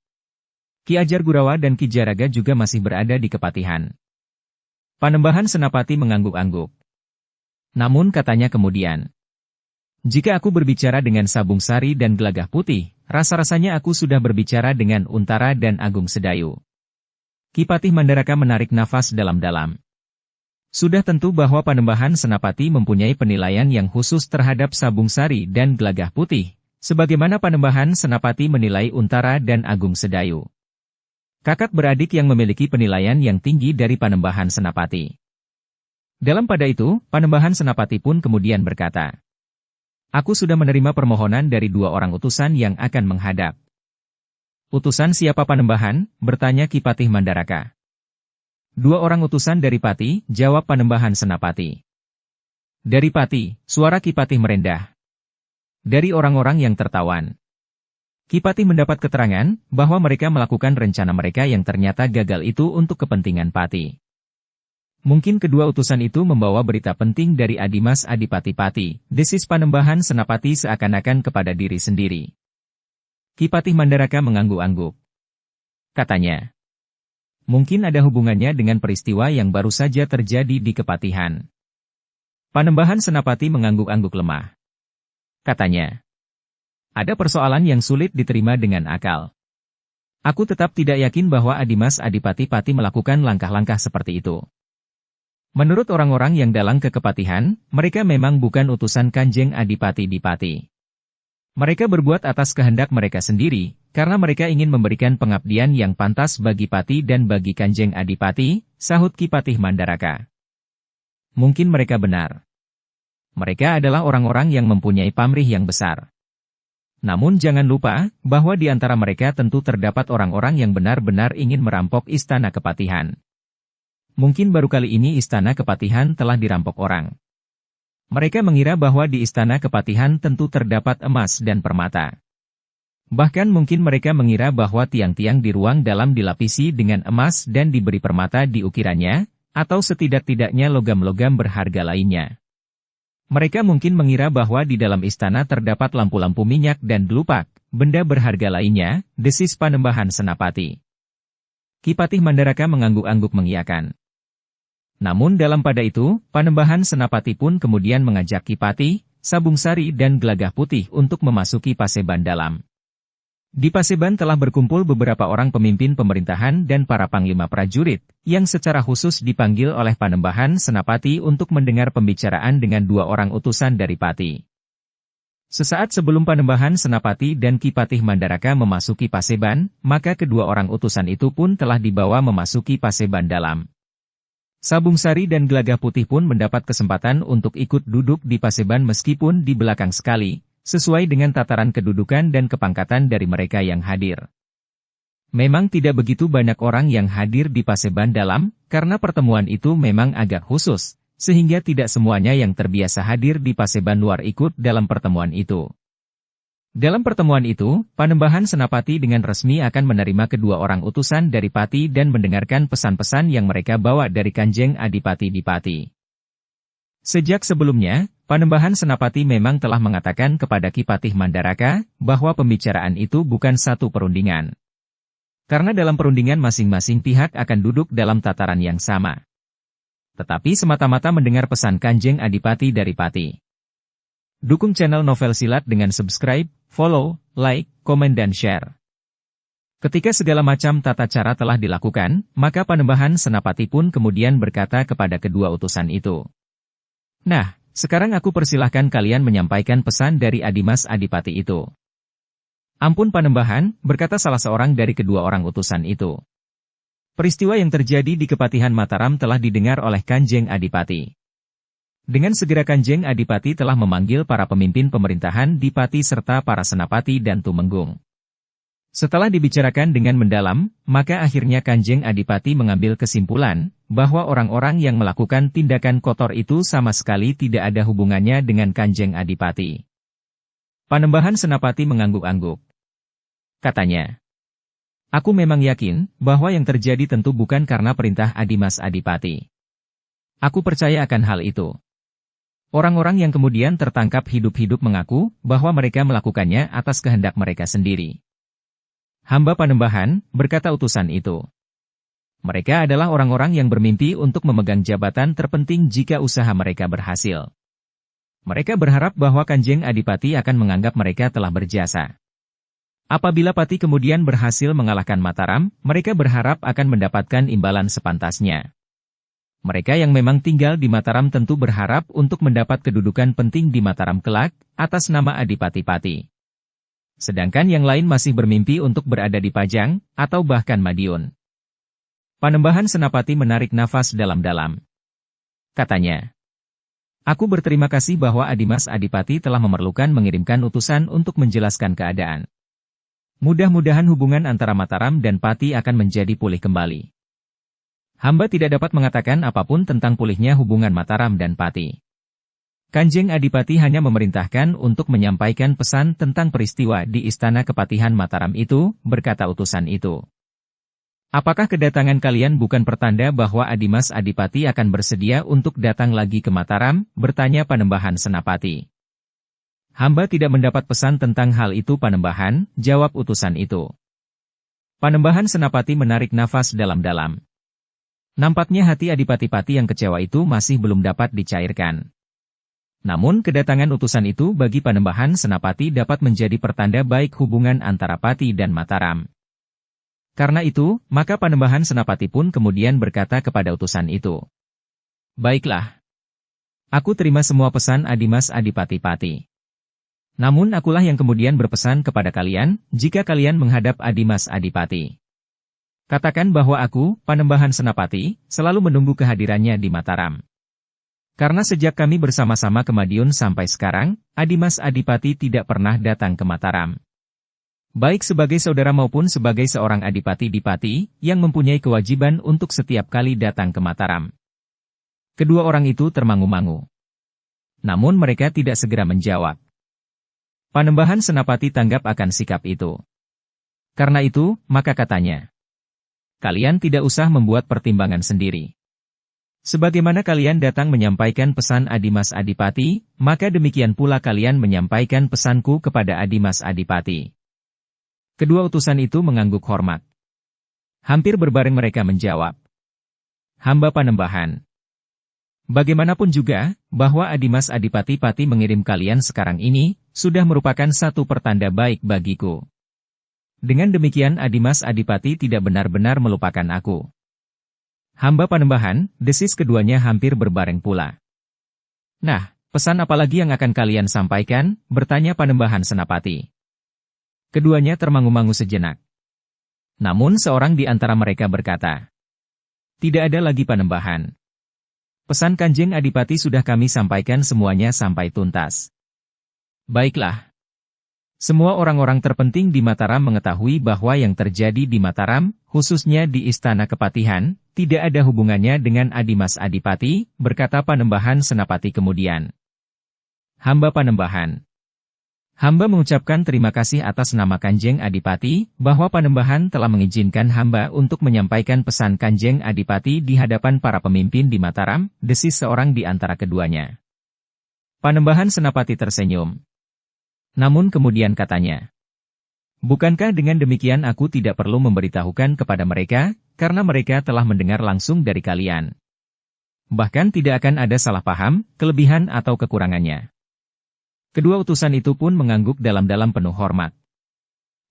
Ki Ajar Gurawa dan Ki Jaraga juga masih berada di Kepatihan. Panembahan Senapati mengangguk-angguk. Namun katanya kemudian, jika aku berbicara dengan Sabung Sari dan Gelagah Putih, rasa-rasanya aku sudah berbicara dengan Untara dan Agung Sedayu. Ki Patih Mandaraka menarik nafas dalam-dalam. Sudah tentu bahwa Panembahan Senapati mempunyai penilaian yang khusus terhadap Sabung Sari dan Gelagah Putih, sebagaimana Panembahan Senapati menilai Untara dan Agung Sedayu. Kakak beradik yang memiliki penilaian yang tinggi dari Panembahan Senapati. Dalam pada itu, Panembahan Senapati pun kemudian berkata, aku sudah menerima permohonan dari dua orang utusan yang akan menghadap. Utusan siapa Panembahan? Bertanya Ki Patih Mandaraka. Dua orang utusan dari Pati, jawab Panembahan Senapati. Dari Pati, suara Ki Patih merendah. Dari orang-orang yang tertawan. Ki Patih mendapat keterangan bahwa mereka melakukan rencana mereka yang ternyata gagal itu untuk kepentingan Pati. Mungkin kedua utusan itu membawa berita penting dari Adimas Adipati Pati, desis Panembahan Senapati seakan-akan kepada diri sendiri. Ki Patih Mandaraka mengangguk-angguk. Katanya, mungkin ada hubungannya dengan peristiwa yang baru saja terjadi di Kepatihan. Panembahan Senapati mengangguk-angguk lemah. Katanya, ada persoalan yang sulit diterima dengan akal. Aku tetap tidak yakin bahwa Adimas Adipati Pati melakukan langkah-langkah seperti itu. Menurut orang-orang yang dalang ke Kepatihan, mereka memang bukan utusan Kanjeng Adipati Dipati. Mereka berbuat atas kehendak mereka sendiri, karena mereka ingin memberikan pengabdian yang pantas bagi Pati dan bagi Kanjeng Adipati, sahut Ki Patih Mandaraka. Mungkin mereka benar. Mereka adalah orang-orang yang mempunyai pamrih yang besar. Namun jangan lupa, bahwa di antara mereka tentu terdapat orang-orang yang benar-benar ingin merampok istana kepatihan. Mungkin baru kali ini istana kepatihan telah dirampok orang. Mereka mengira bahwa di istana kepatihan tentu terdapat emas dan permata. Bahkan mungkin mereka mengira bahwa tiang-tiang di ruang dalam dilapisi dengan emas dan diberi permata di ukirannya, atau setidak-tidaknya logam-logam berharga lainnya. Mereka mungkin mengira bahwa di dalam istana terdapat lampu-lampu minyak dan gelupak, benda berharga lainnya, desis Panembahan Senapati. Ki Patih Mandaraka mengangguk-angguk mengiyakan. Namun dalam pada itu, Panembahan Senapati pun kemudian mengajak Ki Patih, Sabung Sari dan Gelagah Putih untuk memasuki Paseban dalam. Di Paseban telah berkumpul beberapa orang pemimpin pemerintahan dan para panglima prajurit, yang secara khusus dipanggil oleh Panembahan Senapati untuk mendengar pembicaraan dengan dua orang utusan dari Pati. Sesaat sebelum Panembahan Senapati dan Ki Patih Mandaraka memasuki Paseban, maka kedua orang utusan itu pun telah dibawa memasuki Paseban dalam. Sabung Sari dan Gelagah Putih pun mendapat kesempatan untuk ikut duduk di Paseban meskipun di belakang sekali, sesuai dengan tataran kedudukan dan kepangkatan dari mereka yang hadir. Memang tidak begitu banyak orang yang hadir di Paseban dalam, karena pertemuan itu memang agak khusus, sehingga tidak semuanya yang terbiasa hadir di Paseban luar ikut dalam pertemuan itu. Dalam pertemuan itu, Panembahan Senapati dengan resmi akan menerima kedua orang utusan dari Pati dan mendengarkan pesan-pesan yang mereka bawa dari Kanjeng Adipati di Pati. Sejak sebelumnya, Panembahan Senapati memang telah mengatakan kepada Ki Patih Mandaraka, bahwa pembicaraan itu bukan satu perundingan. Karena dalam perundingan masing-masing pihak akan duduk dalam tataran yang sama. Tetapi semata-mata mendengar pesan Kanjeng Adipati dari Pati. Dukung channel Novel Silat dengan subscribe, follow, like, komen dan share. Ketika segala macam tata cara telah dilakukan, maka Panembahan Senapati pun kemudian berkata kepada kedua utusan itu. Nah, sekarang aku persilahkan kalian menyampaikan pesan dari Adimas Adipati itu. Ampun Panembahan, berkata salah seorang dari kedua orang utusan itu. Peristiwa yang terjadi di Kepatihan Mataram telah didengar oleh Kanjeng Adipati. Dengan segera Kanjeng Adipati telah memanggil para pemimpin pemerintahan di Pati serta para senapati dan tumenggung. Setelah dibicarakan dengan mendalam, maka akhirnya Kanjeng Adipati mengambil kesimpulan, bahwa orang-orang yang melakukan tindakan kotor itu sama sekali tidak ada hubungannya dengan Kanjeng Adipati. Panembahan Senapati mengangguk-angguk. Katanya, aku memang yakin, bahwa yang terjadi tentu bukan karena perintah Adimas Adipati. Aku percaya akan hal itu. Orang-orang yang kemudian tertangkap hidup-hidup mengaku, bahwa mereka melakukannya atas kehendak mereka sendiri. Hamba Panembahan, berkata utusan itu. Mereka adalah orang-orang yang bermimpi untuk memegang jabatan terpenting jika usaha mereka berhasil. Mereka berharap bahwa Kanjeng Adipati akan menganggap mereka telah berjasa. Apabila Pati kemudian berhasil mengalahkan Mataram, mereka berharap akan mendapatkan imbalan sepantasnya. Mereka yang memang tinggal di Mataram tentu berharap untuk mendapat kedudukan penting di Mataram kelak, atas nama Adipati Pati. Sedangkan yang lain masih bermimpi untuk berada di Pajang, atau bahkan Madiun. Panembahan Senapati menarik nafas dalam-dalam. Katanya, aku berterima kasih bahwa Adimas Adipati telah memerlukan mengirimkan utusan untuk menjelaskan keadaan. Mudah-mudahan hubungan antara Mataram dan Pati akan menjadi pulih kembali. Hamba tidak dapat mengatakan apapun tentang pulihnya hubungan Mataram dan Pati. Kanjeng Adipati hanya memerintahkan untuk menyampaikan pesan tentang peristiwa di Istana Kepatihan Mataram itu, berkata utusan itu. Apakah kedatangan kalian bukan pertanda bahwa Adimas Adipati akan bersedia untuk datang lagi ke Mataram, bertanya Panembahan Senapati. Hamba tidak mendapat pesan tentang hal itu Panembahan, jawab utusan itu. Panembahan Senapati menarik nafas dalam-dalam. Nampaknya hati Adipati Pati yang kecewa itu masih belum dapat dicairkan. Namun kedatangan utusan itu bagi Panembahan Senapati dapat menjadi pertanda baik hubungan antara Pati dan Mataram. Karena itu, maka Panembahan Senapati pun kemudian berkata kepada utusan itu. Baiklah. Aku terima semua pesan Adimas Adipati Pati. Namun akulah yang kemudian berpesan kepada kalian, jika kalian menghadap Adimas Adipati. Katakan bahwa aku, Panembahan Senapati, selalu menunggu kehadirannya di Mataram. Karena sejak kami bersama-sama ke Madiun sampai sekarang, Adimas Adipati tidak pernah datang ke Mataram. Baik sebagai saudara maupun sebagai seorang adipati-dipati, yang mempunyai kewajiban untuk setiap kali datang ke Mataram. Kedua orang itu termangu-mangu. Namun mereka tidak segera menjawab. Panembahan Senapati tanggap akan sikap itu. Karena itu, maka katanya, kalian tidak usah membuat pertimbangan sendiri. Sebagaimana kalian datang menyampaikan pesan Adimas Adipati, maka demikian pula kalian menyampaikan pesanku kepada Adimas Adipati. Kedua utusan itu mengangguk hormat. Hampir berbareng mereka menjawab. Hamba Panembahan. Bagaimanapun juga, bahwa Adimas Adipati-Pati mengirim kalian sekarang ini, sudah merupakan satu pertanda baik bagiku. Dengan demikian Adimas Adipati tidak benar-benar melupakan aku. Hamba Panembahan, desis keduanya hampir berbareng pula. Nah, pesan apa lagi yang akan kalian sampaikan? Bertanya Panembahan Senapati. Keduanya termangu-mangu sejenak. Namun seorang di antara mereka berkata, tidak ada lagi Panembahan. Pesan Kanjeng Adipati sudah kami sampaikan semuanya sampai tuntas. Baiklah. Semua orang-orang terpenting di Mataram mengetahui bahwa yang terjadi di Mataram, khususnya di Istana Kepatihan, tidak ada hubungannya dengan Adimas Adipati, berkata Panembahan Senapati kemudian. Hamba Panembahan. Hamba mengucapkan terima kasih atas nama Kanjeng Adipati, bahwa Panembahan telah mengizinkan hamba untuk menyampaikan pesan Kanjeng Adipati di hadapan para pemimpin di Mataram, desis seorang di antara keduanya. Panembahan Senapati tersenyum. Namun kemudian katanya, bukankah dengan demikian aku tidak perlu memberitahukan kepada mereka, karena mereka telah mendengar langsung dari kalian. Bahkan tidak akan ada salah paham, kelebihan atau kekurangannya. Kedua utusan itu pun mengangguk dalam-dalam penuh hormat.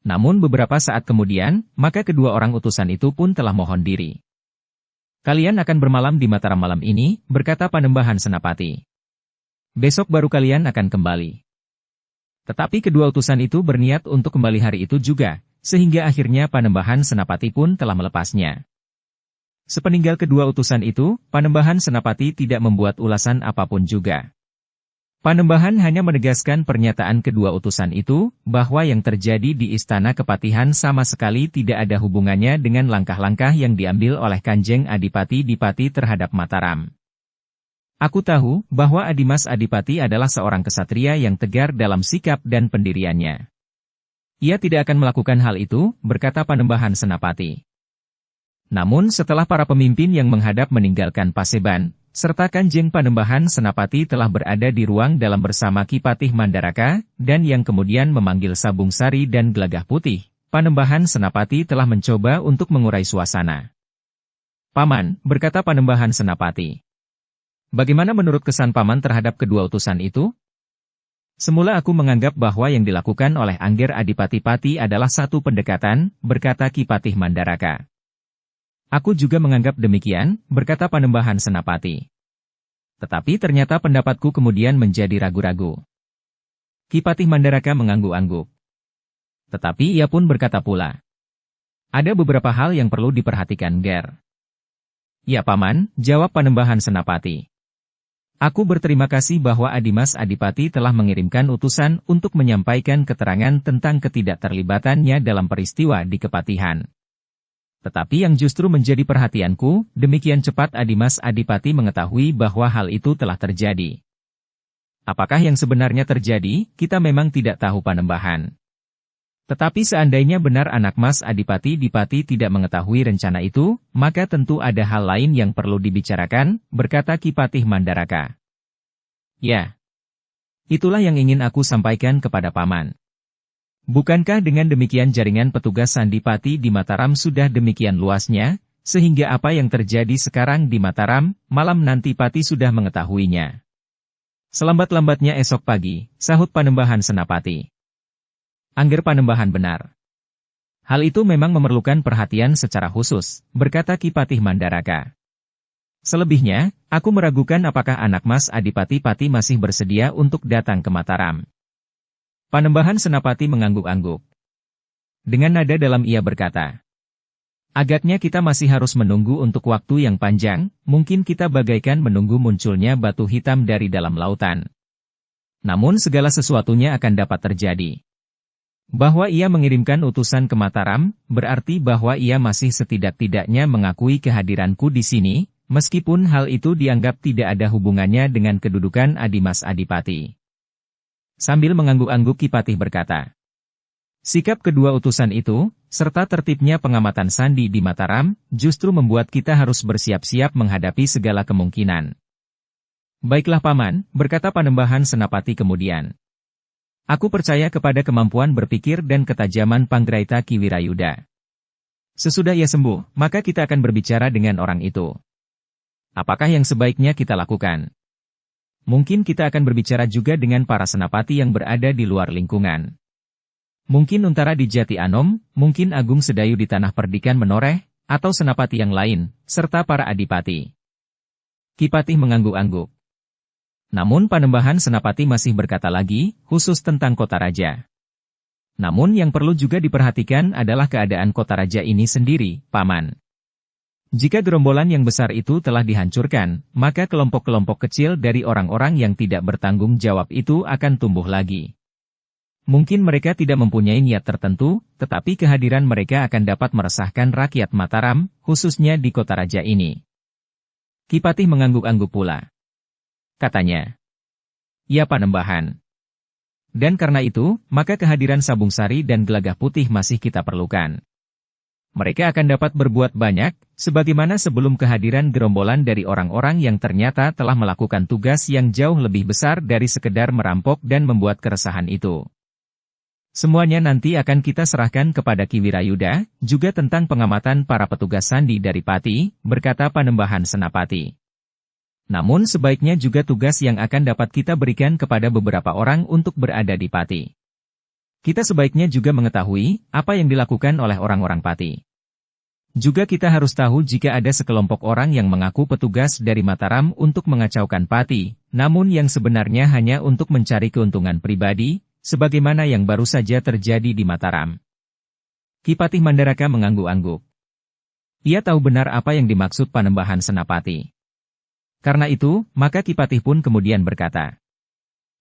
Namun beberapa saat kemudian, maka kedua orang utusan itu pun telah mohon diri. Kalian akan bermalam di Mataram malam ini, berkata Panembahan Senapati. Besok baru kalian akan kembali. Tetapi kedua utusan itu berniat untuk kembali hari itu juga, sehingga akhirnya Panembahan Senapati pun telah melepasnya. Sepeninggal kedua utusan itu, Panembahan Senapati tidak membuat ulasan apapun juga. Panembahan hanya menegaskan pernyataan kedua utusan itu, bahwa yang terjadi di Istana Kepatihan sama sekali tidak ada hubungannya dengan langkah-langkah yang diambil oleh Kanjeng Adipati-Dipati terhadap Mataram. Aku tahu bahwa Adimas Adipati adalah seorang kesatria yang tegar dalam sikap dan pendiriannya. Ia tidak akan melakukan hal itu, berkata Panembahan Senapati. Namun setelah para pemimpin yang menghadap meninggalkan Paseban, serta Kanjeng Panembahan Senapati telah berada di ruang dalam bersama Ki Patih Mandaraka, dan yang kemudian memanggil Sabung Sari dan Gelagah Putih, Panembahan Senapati telah mencoba untuk mengurai suasana. Paman, berkata Panembahan Senapati. Bagaimana menurut kesan Paman terhadap kedua utusan itu? Semula aku menganggap bahwa yang dilakukan oleh Angger Adipati-Pati adalah satu pendekatan, berkata Ki Patih Mandaraka. Aku juga menganggap demikian, berkata Panembahan Senapati. Tetapi ternyata pendapatku kemudian menjadi ragu-ragu. Ki Patih Mandaraka mengangguk-angguk. Tetapi ia pun berkata pula. Ada beberapa hal yang perlu diperhatikan Ger. Ya Paman, jawab Panembahan Senapati. Aku berterima kasih bahwa Adimas Adipati telah mengirimkan utusan untuk menyampaikan keterangan tentang ketidakterlibatannya dalam peristiwa di Kepatihan. Tetapi yang justru menjadi perhatianku, demikian cepat Adimas Adipati mengetahui bahwa hal itu telah terjadi. Apakah yang sebenarnya terjadi, kita memang tidak tahu Panembahan. Tetapi seandainya benar anak Mas Adipati-Dipati tidak mengetahui rencana itu, maka tentu ada hal lain yang perlu dibicarakan, berkata Ki Patih Mandaraka. Ya. Itulah yang ingin aku sampaikan kepada Paman. Bukankah dengan demikian jaringan petugas Sandipati di Mataram sudah demikian luasnya, sehingga apa yang terjadi sekarang di Mataram, malam nanti Pati sudah mengetahuinya. Selambat-lambatnya esok pagi, sahut Panembahan Senapati. Angger Panembahan benar. Hal itu memang memerlukan perhatian secara khusus, berkata Ki Patih Mandaraka. Selebihnya, aku meragukan apakah anak Mas Adipati-Pati masih bersedia untuk datang ke Mataram. Panembahan Senapati mengangguk-angguk. Dengan nada dalam ia berkata, agaknya kita masih harus menunggu untuk waktu yang panjang, mungkin kita bagaikan menunggu munculnya batu hitam dari dalam lautan. Namun segala sesuatunya akan dapat terjadi. Bahwa ia mengirimkan utusan ke Mataram, berarti bahwa ia masih setidak-tidaknya mengakui kehadiranku di sini, meskipun hal itu dianggap tidak ada hubungannya dengan kedudukan Adimas Adipati. Sambil mengangguk-angguk Ki Patih berkata, sikap kedua utusan itu, serta tertibnya pengamatan sandi di Mataram, justru membuat kita harus bersiap-siap menghadapi segala kemungkinan. Baiklah Paman, berkata Panembahan Senapati kemudian. Aku percaya kepada kemampuan berpikir dan ketajaman Panggraita Ki Wirayuda. Sesudah ia sembuh, maka kita akan berbicara dengan orang itu. Apakah yang sebaiknya kita lakukan? Mungkin kita akan berbicara juga dengan para senapati yang berada di luar lingkungan. Mungkin Untara di Jati Anom, mungkin Agung Sedayu di Tanah Perdikan Menoreh, atau senapati yang lain, serta para adipati. Ki Patih mengangguk-angguk. Namun Panembahan Senapati masih berkata lagi, khusus tentang Kota Raja. Namun yang perlu juga diperhatikan adalah keadaan Kota Raja ini sendiri, Paman. Jika gerombolan yang besar itu telah dihancurkan, maka kelompok-kelompok kecil dari orang-orang yang tidak bertanggung jawab itu akan tumbuh lagi. Mungkin mereka tidak mempunyai niat tertentu, tetapi kehadiran mereka akan dapat meresahkan rakyat Mataram, khususnya di Kota Raja ini. Ki Patih mengangguk-angguk pula. Katanya, ya Panembahan. Dan karena itu, maka kehadiran Sabung Sari dan Gelagah Putih masih kita perlukan. Mereka akan dapat berbuat banyak, sebagaimana sebelum kehadiran gerombolan dari orang-orang yang ternyata telah melakukan tugas yang jauh lebih besar dari sekedar merampok dan membuat keresahan itu. Semuanya nanti akan kita serahkan kepada Ki Wirayuda, juga tentang pengamatan para petugas sandi dari Pati, berkata Panembahan Senapati. Namun sebaiknya juga tugas yang akan dapat kita berikan kepada beberapa orang untuk berada di Pati. Kita sebaiknya juga mengetahui apa yang dilakukan oleh orang-orang Pati. Juga kita harus tahu jika ada sekelompok orang yang mengaku petugas dari Mataram untuk mengacaukan Pati, namun yang sebenarnya hanya untuk mencari keuntungan pribadi, sebagaimana yang baru saja terjadi di Mataram. Ki Patih Mandaraka mengangguk-angguk. Ia tahu benar apa yang dimaksud Panembahan Senapati. Karena itu, maka Ki Patih pun kemudian berkata,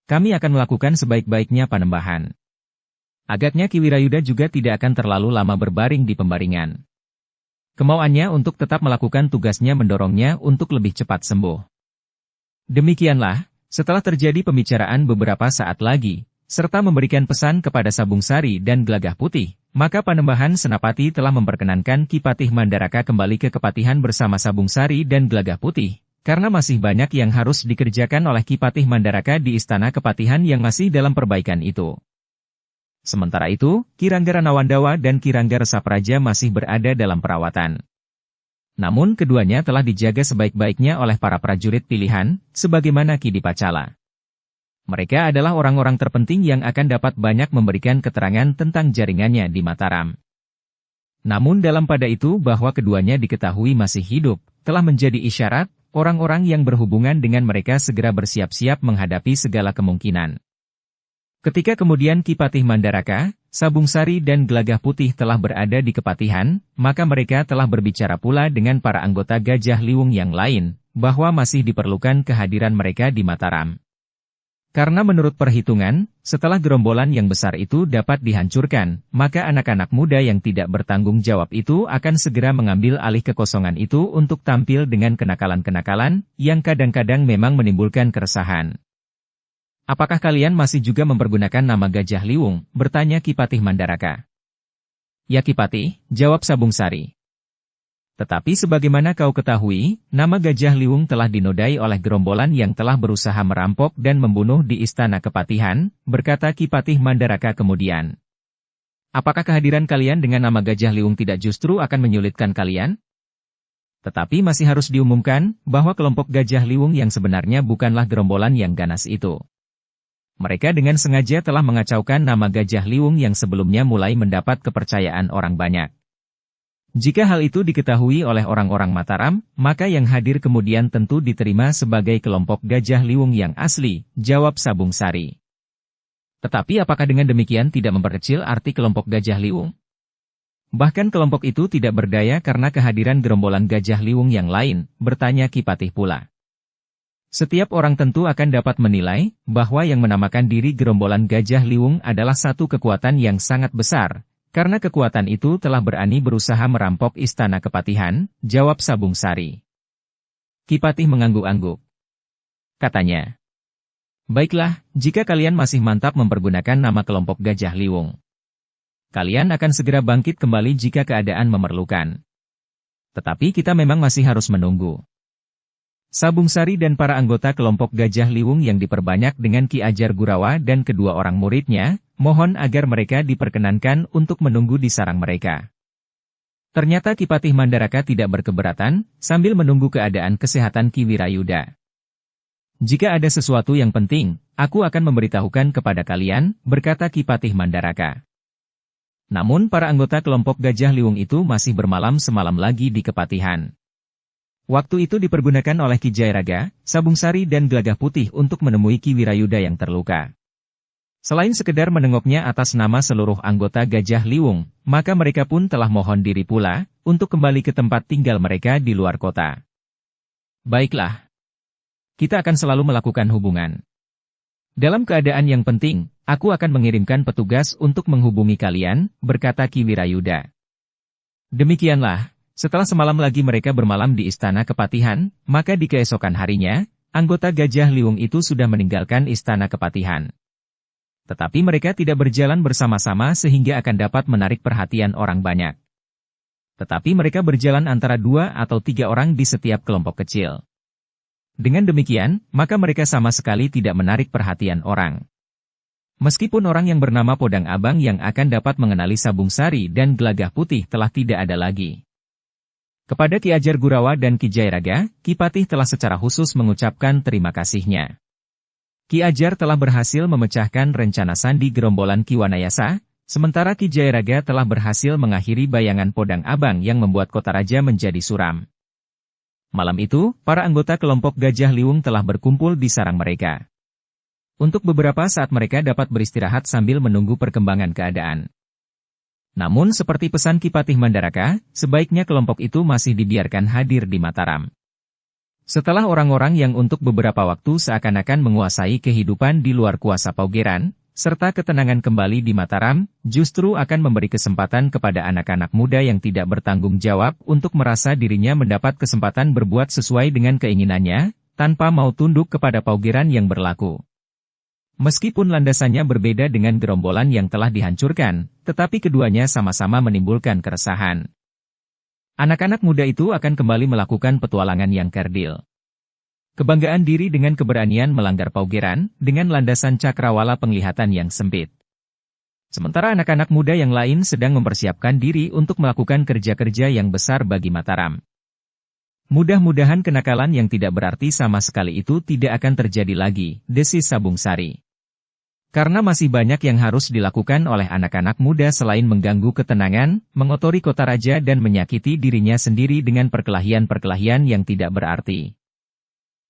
kami akan melakukan sebaik-baiknya Panembahan. Agaknya Ki Wirayuda juga tidak akan terlalu lama berbaring di pembaringan. Kemauannya untuk tetap melakukan tugasnya mendorongnya untuk lebih cepat sembuh. Demikianlah, setelah terjadi pembicaraan beberapa saat lagi, serta memberikan pesan kepada Sabung Sari dan Gelagah Putih, maka Panembahan Senapati telah memperkenankan Ki Patih Mandaraka kembali ke Kepatihan bersama Sabung Sari dan Gelagah Putih, karena masih banyak yang harus dikerjakan oleh Ki Patih Mandaraka di Istana Kepatihan yang masih dalam perbaikan itu. Sementara itu, Ki Rangga Ranawandawa dan Ki Rangga Resapraja masih berada dalam perawatan. Namun keduanya telah dijaga sebaik-baiknya oleh para prajurit pilihan, sebagaimana Ki Dipacala. Mereka adalah orang-orang terpenting yang akan dapat banyak memberikan keterangan tentang jaringannya di Mataram. Namun dalam pada itu bahwa keduanya diketahui masih hidup, telah menjadi isyarat, orang-orang yang berhubungan dengan mereka segera bersiap-siap menghadapi segala kemungkinan. Ketika kemudian Ki Patih Mandaraka, Sabung Sari dan Gelagah Putih telah berada di Kepatihan, maka mereka telah berbicara pula dengan para anggota Gajah Liwung yang lain, bahwa masih diperlukan kehadiran mereka di Mataram. Karena menurut perhitungan, setelah gerombolan yang besar itu dapat dihancurkan, maka anak-anak muda yang tidak bertanggung jawab itu akan segera mengambil alih kekosongan itu untuk tampil dengan kenakalan-kenakalan, yang kadang-kadang memang menimbulkan keresahan. Apakah kalian masih juga mempergunakan nama Gajah Liwung? Bertanya Ki Patih Mandaraka. Ya Ki Patih, jawab Sabung Sari. Tetapi sebagaimana kau ketahui, nama Gajah Liwung telah dinodai oleh gerombolan yang telah berusaha merampok dan membunuh di Istana Kepatihan, berkata Ki Patih Mandaraka kemudian. Apakah kehadiran kalian dengan nama Gajah Liwung tidak justru akan menyulitkan kalian? Tetapi masih harus diumumkan, bahwa kelompok Gajah Liwung yang sebenarnya bukanlah gerombolan yang ganas itu. Mereka dengan sengaja telah mengacaukan nama Gajah Liwung yang sebelumnya mulai mendapat kepercayaan orang banyak. Jika hal itu diketahui oleh orang-orang Mataram, maka yang hadir kemudian tentu diterima sebagai kelompok Gajah Liwung yang asli, jawab Sabung Sari. Tetapi apakah dengan demikian tidak memperkecil arti kelompok Gajah Liwung? Bahkan kelompok itu tidak berdaya karena kehadiran gerombolan Gajah Liwung yang lain, bertanya Ki Patih pula. Setiap orang tentu akan dapat menilai bahwa yang menamakan diri gerombolan Gajah Liwung adalah satu kekuatan yang sangat besar, karena kekuatan itu telah berani berusaha merampok istana Kepatihan, jawab Sabung Sari. Ki Patih mengangguk-angguk. Katanya, baiklah, jika kalian masih mantap mempergunakan nama kelompok Gajah Liwung. Kalian akan segera bangkit kembali jika keadaan memerlukan. Tetapi kita memang masih harus menunggu. Sabung Sari dan para anggota kelompok Gajah Liwung yang diperbanyak dengan Ki Ajar Gurawa dan kedua orang muridnya, mohon agar mereka diperkenankan untuk menunggu di sarang mereka. Ternyata Ki Patih Mandaraka tidak berkeberatan, sambil menunggu keadaan kesehatan Ki Wirayuda. Jika ada sesuatu yang penting, aku akan memberitahukan kepada kalian, berkata Ki Patih Mandaraka. Namun para anggota kelompok Gajah Liwung itu masih bermalam semalam lagi di Kepatihan. Waktu itu dipergunakan oleh Ki Jairaga, Sabung Sari dan Gelagah Putih untuk menemui Ki Wirayuda yang terluka. Selain sekedar menengoknya atas nama seluruh anggota Gajah Liwung, maka mereka pun telah mohon diri pula, untuk kembali ke tempat tinggal mereka di luar kota. Baiklah. Kita akan selalu melakukan hubungan. Dalam keadaan yang penting, aku akan mengirimkan petugas untuk menghubungi kalian, berkata Ki Wirayuda. Demikianlah, setelah semalam lagi mereka bermalam di istana Kepatihan, maka di keesokan harinya, anggota Gajah Liwung itu sudah meninggalkan istana Kepatihan. Tetapi mereka tidak berjalan bersama-sama sehingga akan dapat menarik perhatian orang banyak. Tetapi mereka berjalan antara 2 atau 3 orang di setiap kelompok kecil. Dengan demikian, maka mereka sama sekali tidak menarik perhatian orang. Meskipun orang yang bernama Podang Abang yang akan dapat mengenali Sabung Sari dan Gelagah Putih telah tidak ada lagi. Kepada Ki Ajar Gurawa dan Ki Jairaga, Ki Patih telah secara khusus mengucapkan terima kasihnya. Ki Ajar telah berhasil memecahkan rencana sandi gerombolan Ki Wanayasa, sementara Ki Jairaga telah berhasil mengakhiri bayangan Podang Abang yang membuat kota raja menjadi suram. Malam itu, para anggota kelompok Gajah Liwung telah berkumpul di sarang mereka. Untuk beberapa saat mereka dapat beristirahat sambil menunggu perkembangan keadaan. Namun seperti pesan Ki Patih Mandaraka, sebaiknya kelompok itu masih dibiarkan hadir di Mataram. Setelah orang-orang yang untuk beberapa waktu seakan-akan menguasai kehidupan di luar kuasa Paugeran, serta ketenangan kembali di Mataram, justru akan memberi kesempatan kepada anak-anak muda yang tidak bertanggung jawab untuk merasa dirinya mendapat kesempatan berbuat sesuai dengan keinginannya, tanpa mau tunduk kepada Paugeran yang berlaku. Meskipun landasannya berbeda dengan gerombolan yang telah dihancurkan, tetapi keduanya sama-sama menimbulkan keresahan. Anak-anak muda itu akan kembali melakukan petualangan yang kerdil. Kebanggaan diri dengan keberanian melanggar Paugeran, dengan landasan cakrawala penglihatan yang sempit. Sementara anak-anak muda yang lain sedang mempersiapkan diri untuk melakukan kerja-kerja yang besar bagi Mataram. Mudah-mudahan kenakalan yang tidak berarti sama sekali itu tidak akan terjadi lagi, desis Sabung Sari. Karena masih banyak yang harus dilakukan oleh anak-anak muda selain mengganggu ketenangan, mengotori kota raja dan menyakiti dirinya sendiri dengan perkelahian-perkelahian yang tidak berarti.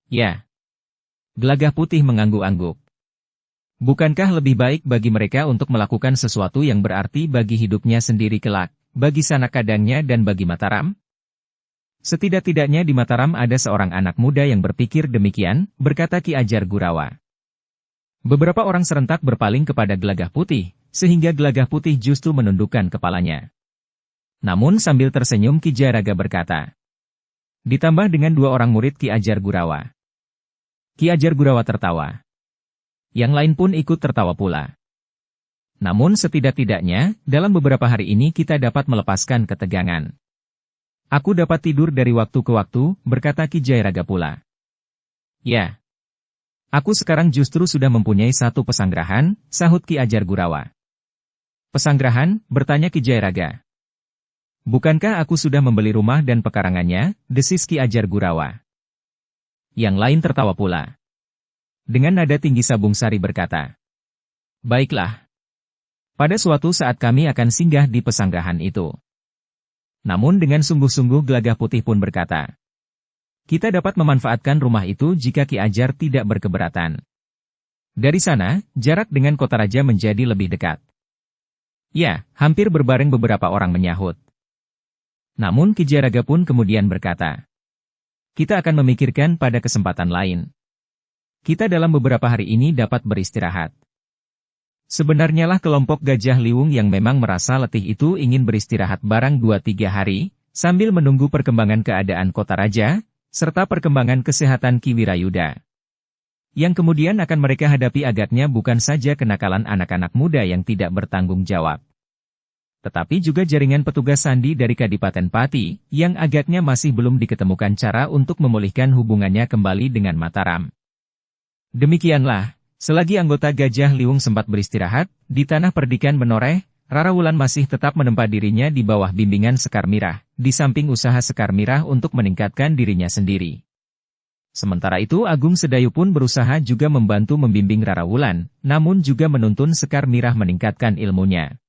Ya. Gelagah Putih mengangguk-angguk. Bukankah lebih baik bagi mereka untuk melakukan sesuatu yang berarti bagi hidupnya sendiri kelak, bagi sanak kadangnya dan bagi Mataram? Setidak-tidaknya di Mataram ada seorang anak muda yang berpikir demikian, berkata Ki Ajar Gurawa. Beberapa orang serentak berpaling kepada Gelagah Putih, sehingga Gelagah Putih justru menundukkan kepalanya. Namun sambil tersenyum Ki Jairaga berkata. Ditambah dengan 2 orang murid Ki Ajar Gurawa. Ki Ajar Gurawa tertawa. Yang lain pun ikut tertawa pula. Namun setidak-tidaknya, dalam beberapa hari ini kita dapat melepaskan ketegangan. Aku dapat tidur dari waktu ke waktu, berkata Ki Jairaga pula. Ya. Aku sekarang justru sudah mempunyai satu pesanggerahan, sahut Ki Ajar Gurawa. Pesanggerahan, bertanya Ki Jairaga. Bukankah aku sudah membeli rumah dan pekarangannya, desis Ki Ajar Gurawa. Yang lain tertawa pula. Dengan nada tinggi Sabung Sari berkata. Baiklah. Pada suatu saat kami akan singgah di pesanggerahan itu. Namun dengan sungguh-sungguh Gelagah Putih pun berkata. Kita dapat memanfaatkan rumah itu jika Ki Ajar tidak berkeberatan. Dari sana, jarak dengan kota raja menjadi lebih dekat. Ya, hampir berbareng beberapa orang menyahut. Namun Ki Jayaraga pun kemudian berkata, kita akan memikirkan pada kesempatan lain. Kita dalam beberapa hari ini dapat beristirahat. Sebenarnya lah kelompok Gajah Liwung yang memang merasa letih itu ingin beristirahat barang 2-3 hari, sambil menunggu perkembangan keadaan kota raja, serta perkembangan kesehatan Ki Wirayuda. Yang kemudian akan mereka hadapi agaknya bukan saja kenakalan anak-anak muda yang tidak bertanggung jawab, tetapi juga jaringan petugas sandi dari Kadipaten Pati, yang agaknya masih belum diketemukan cara untuk memulihkan hubungannya kembali dengan Mataram. Demikianlah. Selagi anggota Gajah Liwung sempat beristirahat, di tanah perdikan menoreh, Rara Wulan masih tetap menempa dirinya di bawah bimbingan Sekar Mirah, di samping usaha Sekar Mirah untuk meningkatkan dirinya sendiri. Sementara itu Agung Sedayu pun berusaha juga membantu membimbing Rara Wulan, namun juga menuntun Sekar Mirah meningkatkan ilmunya.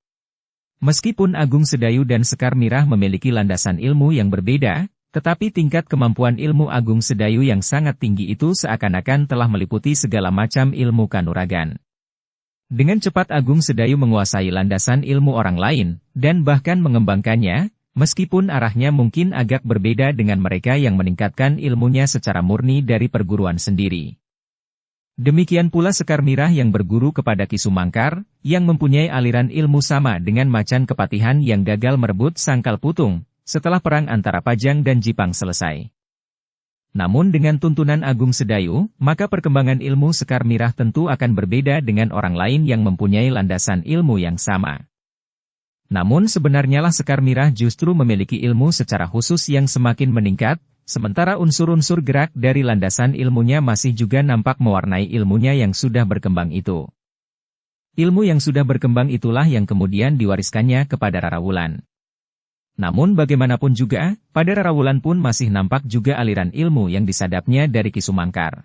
Meskipun Agung Sedayu dan Sekar Mirah memiliki landasan ilmu yang berbeda, tetapi tingkat kemampuan ilmu Agung Sedayu yang sangat tinggi itu seakan-akan telah meliputi segala macam ilmu kanuragan. Dengan cepat Agung Sedayu menguasai landasan ilmu orang lain, dan bahkan mengembangkannya, meskipun arahnya mungkin agak berbeda dengan mereka yang meningkatkan ilmunya secara murni dari perguruan sendiri. Demikian pula Sekar Mirah yang berguru kepada Ki Sumangkar, yang mempunyai aliran ilmu sama dengan Macan Kepatihan yang gagal merebut Sangkal Putung, setelah perang antara Pajang dan Jipang selesai. Namun dengan tuntunan Agung Sedayu, maka perkembangan ilmu Sekar Mirah tentu akan berbeda dengan orang lain yang mempunyai landasan ilmu yang sama. Namun sebenarnya lah Sekar Mirah justru memiliki ilmu secara khusus yang semakin meningkat, sementara unsur-unsur gerak dari landasan ilmunya masih juga nampak mewarnai ilmunya yang sudah berkembang itu. Ilmu yang sudah berkembang itulah yang kemudian diwariskannya kepada Rara Wulan. Namun bagaimanapun juga, pada Rara Wulan pun masih nampak juga aliran ilmu yang disadapnya dari Ki Sumangkar.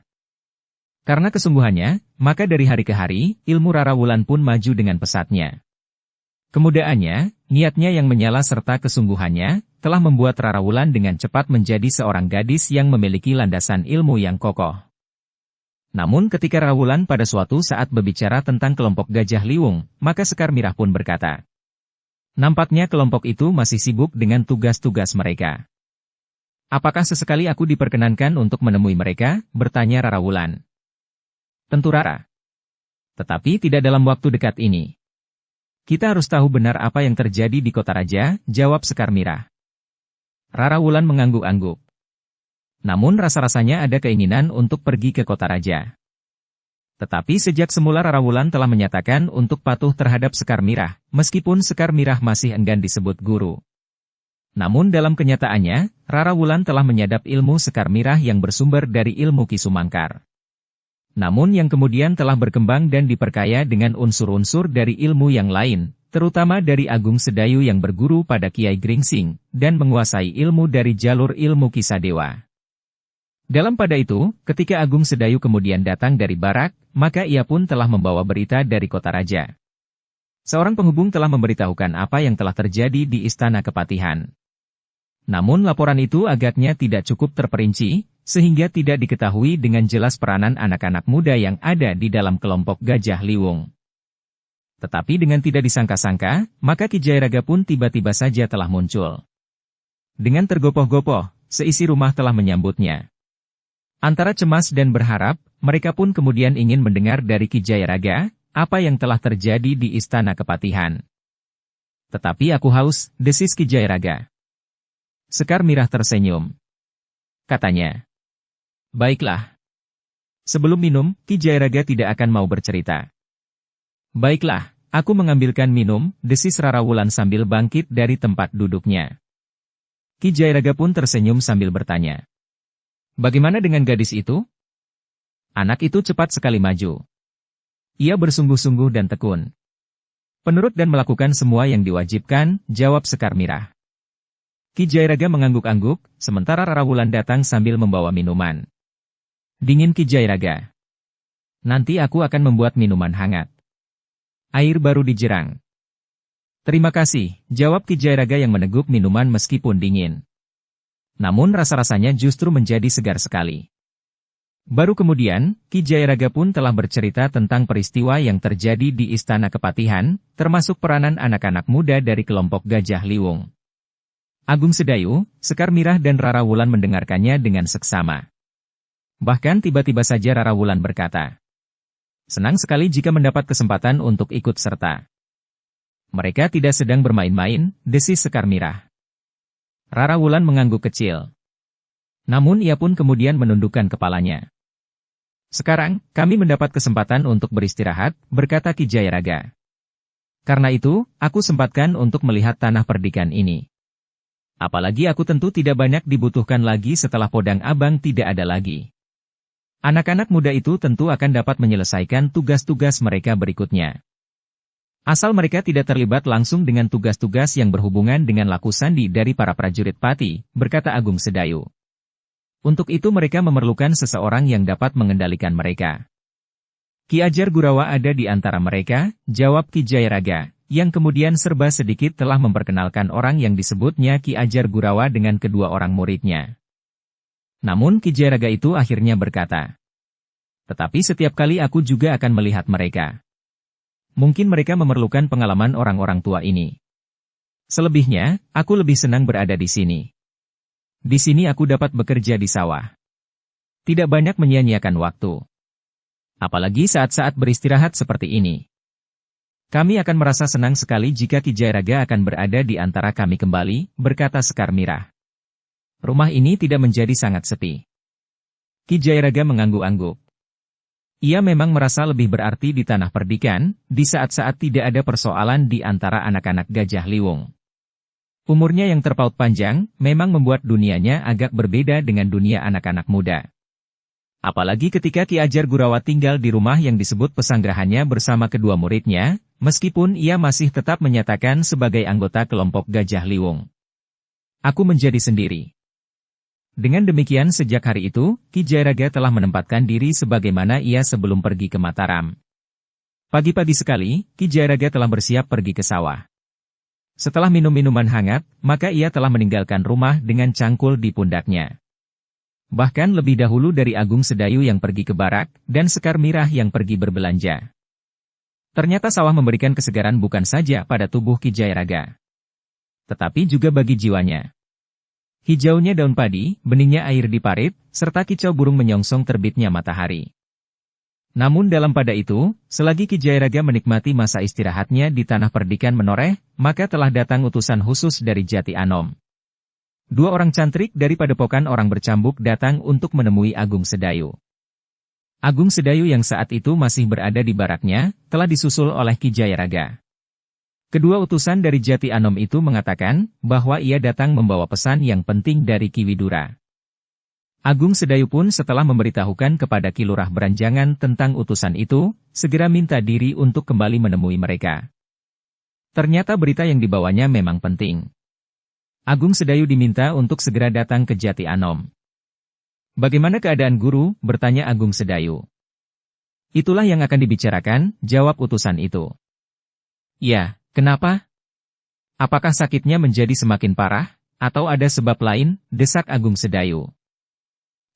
Karena kesungguhannya, maka dari hari ke hari, ilmu Rara Wulan pun maju dengan pesatnya. Kemudaannya, niatnya yang menyala serta kesungguhannya, telah membuat Rara Wulan dengan cepat menjadi seorang gadis yang memiliki landasan ilmu yang kokoh. Namun ketika Rara Wulan pada suatu saat berbicara tentang kelompok Gajah Liwung, maka Sekar Mirah pun berkata, nampaknya kelompok itu masih sibuk dengan tugas-tugas mereka. Apakah sesekali aku diperkenankan untuk menemui mereka? Bertanya Rara Wulan. Tentu Rara. Tetapi tidak dalam waktu dekat ini. Kita harus tahu benar apa yang terjadi di kota raja, jawab Sekar Mirah. Rara Wulan mengangguk-angguk. Namun rasa-rasanya ada keinginan untuk pergi ke kota raja. Tetapi sejak semula Rara Wulan telah menyatakan untuk patuh terhadap Sekar Mirah, meskipun Sekar Mirah masih enggan disebut guru. Namun dalam kenyataannya, Rara Wulan telah menyadap ilmu Sekar Mirah yang bersumber dari ilmu Ki Sumangkar. Namun yang kemudian telah berkembang dan diperkaya dengan unsur-unsur dari ilmu yang lain, terutama dari Agung Sedayu yang berguru pada Kiai Gringsing, dan menguasai ilmu dari jalur ilmu Kisah Dewa. Dalam pada itu, ketika Agung Sedayu kemudian datang dari barak, maka ia pun telah membawa berita dari kota raja. Seorang penghubung telah memberitahukan apa yang telah terjadi di Istana Kepatihan. Namun laporan itu agaknya tidak cukup terperinci, sehingga tidak diketahui dengan jelas peranan anak-anak muda yang ada di dalam kelompok Gajah Liwung. Tetapi dengan tidak disangka-sangka, maka Ki Jayaraga pun tiba-tiba saja telah muncul. Dengan tergopoh-gopoh, seisi rumah telah menyambutnya. Antara cemas dan berharap, mereka pun kemudian ingin mendengar dari Ki Jayaraga, apa yang telah terjadi di Istana Kepatihan. Tetapi aku haus, desis Ki Jayaraga. Sekar Mirah tersenyum. Katanya, baiklah. Sebelum minum, Ki Jayaraga tidak akan mau bercerita. Baiklah, aku mengambilkan minum, desis Rara Wulan sambil bangkit dari tempat duduknya. Ki Jayaraga pun tersenyum sambil bertanya. Bagaimana dengan gadis itu? Anak itu cepat sekali maju. Ia bersungguh-sungguh dan tekun. Penurut dan melakukan semua yang diwajibkan, jawab Sekar Mirah. Ki Jayaraga mengangguk-angguk, sementara Rara Wulan datang sambil membawa minuman. Dingin Ki Jayaraga. Nanti aku akan membuat minuman hangat. Air baru dijerang. Terima kasih, jawab Ki Jayaraga yang meneguk minuman meskipun dingin. Namun rasa-rasanya justru menjadi segar sekali. Baru kemudian, Ki Jayaraga pun telah bercerita tentang peristiwa yang terjadi di Istana Kepatihan, termasuk peranan anak-anak muda dari kelompok Gajah Liwung. Agung Sedayu, Sekar Mirah dan Rara Wulan mendengarkannya dengan seksama. Bahkan tiba-tiba saja Rara Wulan berkata, "Senang sekali jika mendapat kesempatan untuk ikut serta." "Mereka tidak sedang bermain-main," desis Sekar Mirah. Rara Wulan mengangguk kecil. Namun ia pun kemudian menundukkan kepalanya. "Sekarang, kami mendapat kesempatan untuk beristirahat," berkata Ki Jayaraga. "Karena itu, aku sempatkan untuk melihat tanah perdikan ini. Apalagi aku tentu tidak banyak dibutuhkan lagi setelah Podang Abang tidak ada lagi. Anak-anak muda itu tentu akan dapat menyelesaikan tugas-tugas mereka berikutnya. Asal mereka tidak terlibat langsung dengan tugas-tugas yang berhubungan dengan laku sandi dari para prajurit Pati," berkata Agung Sedayu. "Untuk itu mereka memerlukan seseorang yang dapat mengendalikan mereka." "Ki Ajar Gurawa ada di antara mereka," jawab Ki Jayaraga, yang kemudian serba sedikit telah memperkenalkan orang yang disebutnya Ki Ajar Gurawa dengan kedua orang muridnya. Namun Ki Jayaraga itu akhirnya berkata, "Tetapi setiap kali aku juga akan melihat mereka. Mungkin mereka memerlukan pengalaman orang-orang tua ini. Selebihnya, aku lebih senang berada di sini. Di sini aku dapat bekerja di sawah. Tidak banyak menyia-nyiakan waktu. Apalagi saat-saat beristirahat seperti ini. Kami akan merasa senang sekali jika Ki Jayaraga akan berada di antara kami kembali," berkata Sekar Mirah. "Rumah ini tidak menjadi sangat sepi." Ki Jayaraga mengangguk-angguk. Ia memang merasa lebih berarti di tanah perdikan, di saat-saat tidak ada persoalan di antara anak-anak Gajah Liwung. Umurnya yang terpaut panjang, memang membuat dunianya agak berbeda dengan dunia anak-anak muda. Apalagi ketika Ki Ajar Gurawa tinggal di rumah yang disebut pesanggrahannya bersama kedua muridnya, meskipun ia masih tetap menyatakan sebagai anggota kelompok Gajah Liwung. "Aku menjadi sendiri." Dengan demikian sejak hari itu, Ki Jayaraga telah menempatkan diri sebagaimana ia sebelum pergi ke Mataram. Pagi-pagi sekali, Ki Jayaraga telah bersiap pergi ke sawah. Setelah minum minuman hangat, maka ia telah meninggalkan rumah dengan cangkul di pundaknya. Bahkan lebih dahulu dari Agung Sedayu yang pergi ke barak, dan Sekar Mirah yang pergi berbelanja. Ternyata sawah memberikan kesegaran bukan saja pada tubuh Ki Jayaraga, tetapi juga bagi jiwanya. Hijaunya daun padi, beningnya air di parit, serta kicau burung menyongsong terbitnya matahari. Namun dalam pada itu, selagi Ki Jayaraga menikmati masa istirahatnya di tanah perdikan menoreh, maka telah datang utusan khusus dari Jati Anom. 2 orang cantrik dari padepokan orang bercambuk datang untuk menemui Agung Sedayu. Agung Sedayu yang saat itu masih berada di baraknya, telah disusul oleh Ki Jayaraga. Kedua utusan dari Jati Anom itu mengatakan bahwa ia datang membawa pesan yang penting dari Ki Widura. Agung Sedayu pun setelah memberitahukan kepada Ki Lurah Beranjangan tentang utusan itu, segera minta diri untuk kembali menemui mereka. Ternyata berita yang dibawanya memang penting. Agung Sedayu diminta untuk segera datang ke Jati Anom. "Bagaimana keadaan guru?" bertanya Agung Sedayu. "Itulah yang akan dibicarakan," jawab utusan itu. "Ya. Kenapa? Apakah sakitnya menjadi semakin parah, atau ada sebab lain?" desak Agung Sedayu.